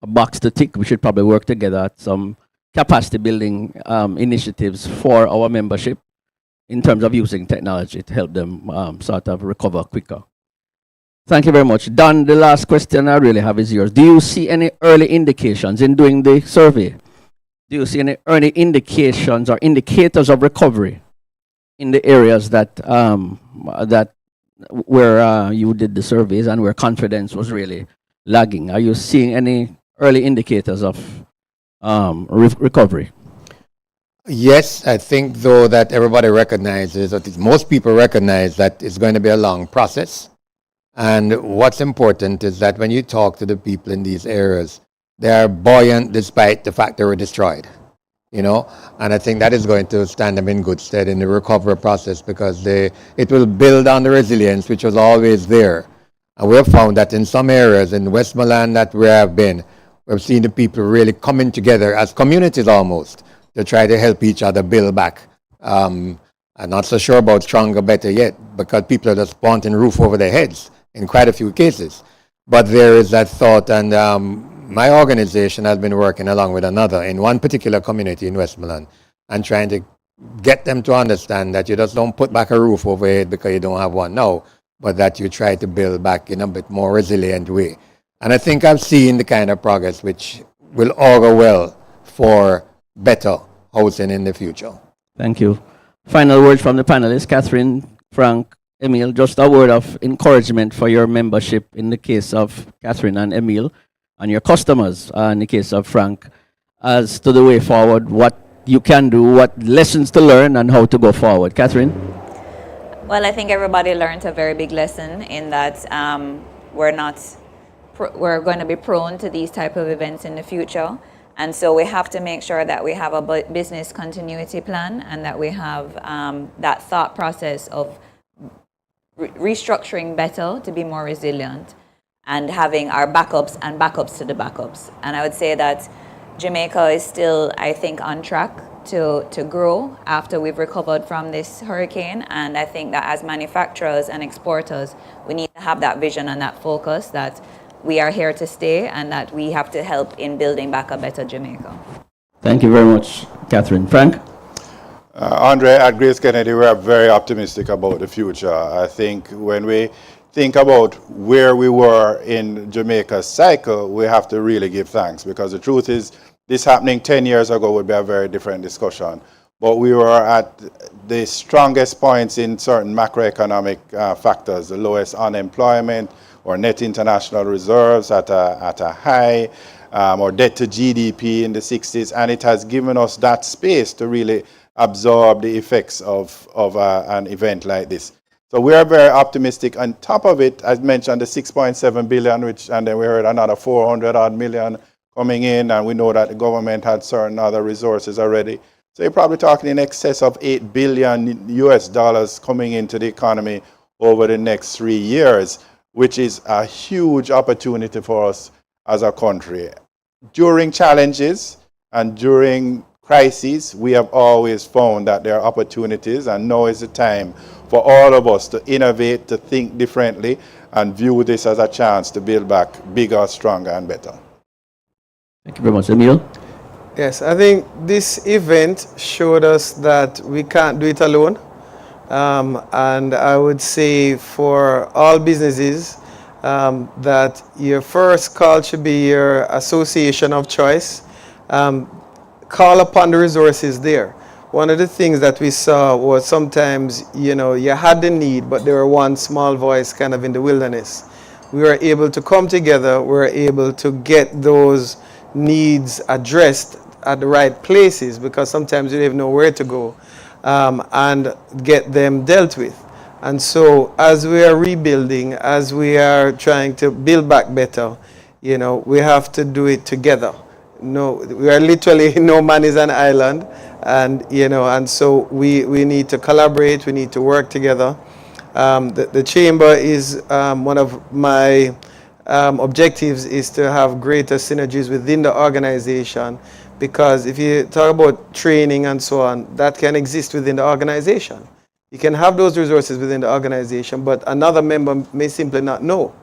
box to tick, we should probably work together at some capacity building initiatives for our membership in terms of using technology to help them sort of recover quicker. Thank you very much. Don, the last question I really have is yours. Do you see any early indications in doing the survey? Do you see any early indications or indicators of recovery in the areas that where you did the surveys and where confidence was really lagging? Are you seeing any early indicators of recovery? Yes, I think though that everybody recognizes, or at least most people recognize, that it's going to be a long process. And what's important is that when you talk to the people in these areas, they are buoyant despite the fact they were destroyed, and I think that is going to stand them in good stead in the recovery process because it will build on the resilience which was always there. And we have found that in some areas in Westmoreland that we have been, we've seen the people really coming together as communities almost to try to help each other build back. I'm not so sure about stronger, better yet, because people are just wanting roof over their heads in quite a few cases. But there is that thought, and my organization has been working along with another in one particular community in Westmoreland and trying to get them to understand that you just don't put back a roof over your head because you don't have one now, but that you try to build back in a bit more resilient way. And I think I've seen the kind of progress which will augur well for better housing in the future. Thank you. Final words from the panelists, Catherine, Frank, Emil, just a word of encouragement for your membership in the case of Catherine and Emil, and your customers in the case of Frank, as to the way forward, what you can do, what lessons to learn, and how to go forward. Catherine? Well, I think everybody learned a very big lesson in that we're going to be prone to these type of events in the future. And so we have to make sure that we have a business continuity plan and that we have that thought process of restructuring better to be more resilient and having our backups and backups to the backups. And I would say that Jamaica is still, I think, on track to grow after we've recovered from this hurricane. And I think that as manufacturers and exporters, we need to have that vision and that focus that we are here to stay and that we have to help in building back a better Jamaica. Thank you very much, Catherine. Frank? Andre, at Grace Kennedy, we are very optimistic about the future. I think when we think about where we were in Jamaica's cycle, we have to really give thanks, because the truth is, this happening 10 years ago would be a very different discussion. But we were at the strongest points in certain macroeconomic factors, the lowest unemployment or net international reserves at a high, or debt to GDP in the 60s, and it has given us that space to really absorb the effects of an event like this. So we are very optimistic. On top of it, as mentioned, the 6.7 billion, and then we heard another 400 odd million coming in, and we know that the government had certain other resources already. So you're probably talking in excess of $8 billion US coming into the economy over the next 3 years, which is a huge opportunity for us as a country. During challenges and during crises, we have always found that there are opportunities, and now is the time for all of us to innovate, to think differently, and view this as a chance to build back bigger, stronger, and better. Thank you very much. Emil? Yes, I think this event showed us that we can't do it alone. And I would say for all businesses that your first call should be your association of choice. Call upon the resources there. One of the things that we saw was sometimes, you had the need, but there were one small voice kind of in the wilderness. We were able to come together, we were able to get those needs addressed at the right places, because sometimes you don't even know where to go, and get them dealt with. And so as we are rebuilding, as we are trying to build back better, we have to do it together. No, we are literally, no man is an island, and and so we need to collaborate, we need to work together. The chamber is one of my objectives is to have greater synergies within the organization, because if you talk about training and so on, that can exist within the organization. You can have those resources within the organization, but another member may simply not know.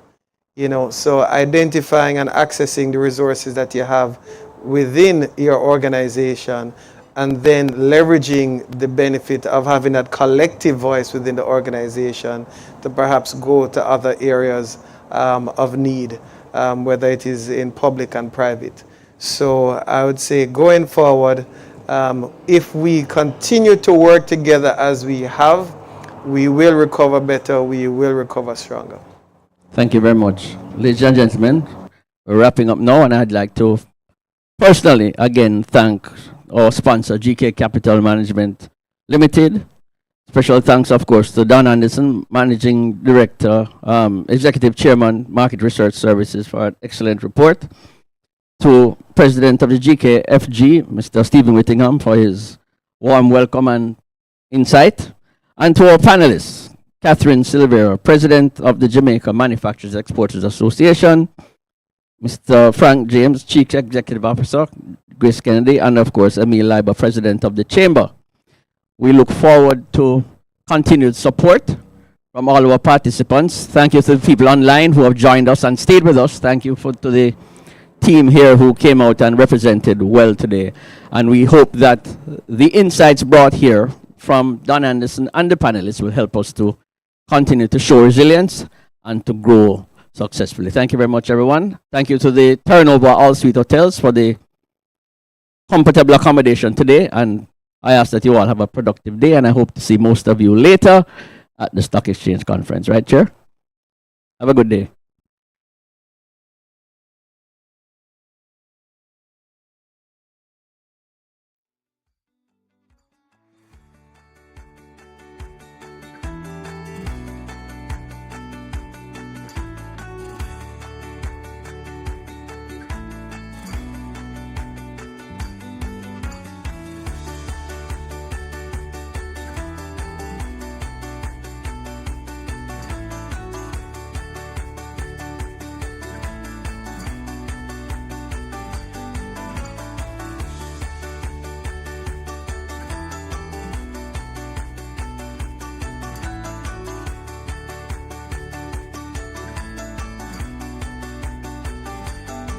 So identifying and accessing the resources that you have within your organization, and then leveraging the benefit of having that collective voice within the organization to perhaps go to other areas of need, whether it is in public and private. So I would say going forward, if we continue to work together as we have, we will recover better, we will recover stronger. Thank you very much. Ladies and gentlemen, we're wrapping up now, and I'd like to personally, again, thank our sponsor, GK Capital Management Limited. Special thanks, of course, to Don Anderson, Managing Director, Executive Chairman, Market Research Services, for an excellent report. To President of the GKFG, Mr. Stephen Whittingham, for his warm welcome and insight. And to our panelists, Catherine Silvera, President of the Jamaica Manufacturers Exporters Association, Mr. Frank James, Chief Executive Officer, Grace Kennedy, and of course, Emil Leiber, President of the Chamber. We look forward to continued support from all our participants. Thank you to the people online who have joined us and stayed with us. Thank you to the team here who came out and represented well today. And we hope that the insights brought here from Don Anderson and the panelists will help us to continue to show resilience and to grow successfully. Thank you very much, everyone. Thank you to the Turnover All Suite Hotels for the comfortable accommodation today. And I ask that you all have a productive day, and I hope to see most of you later at the Stock Exchange Conference. Right, Chair? Have a good day.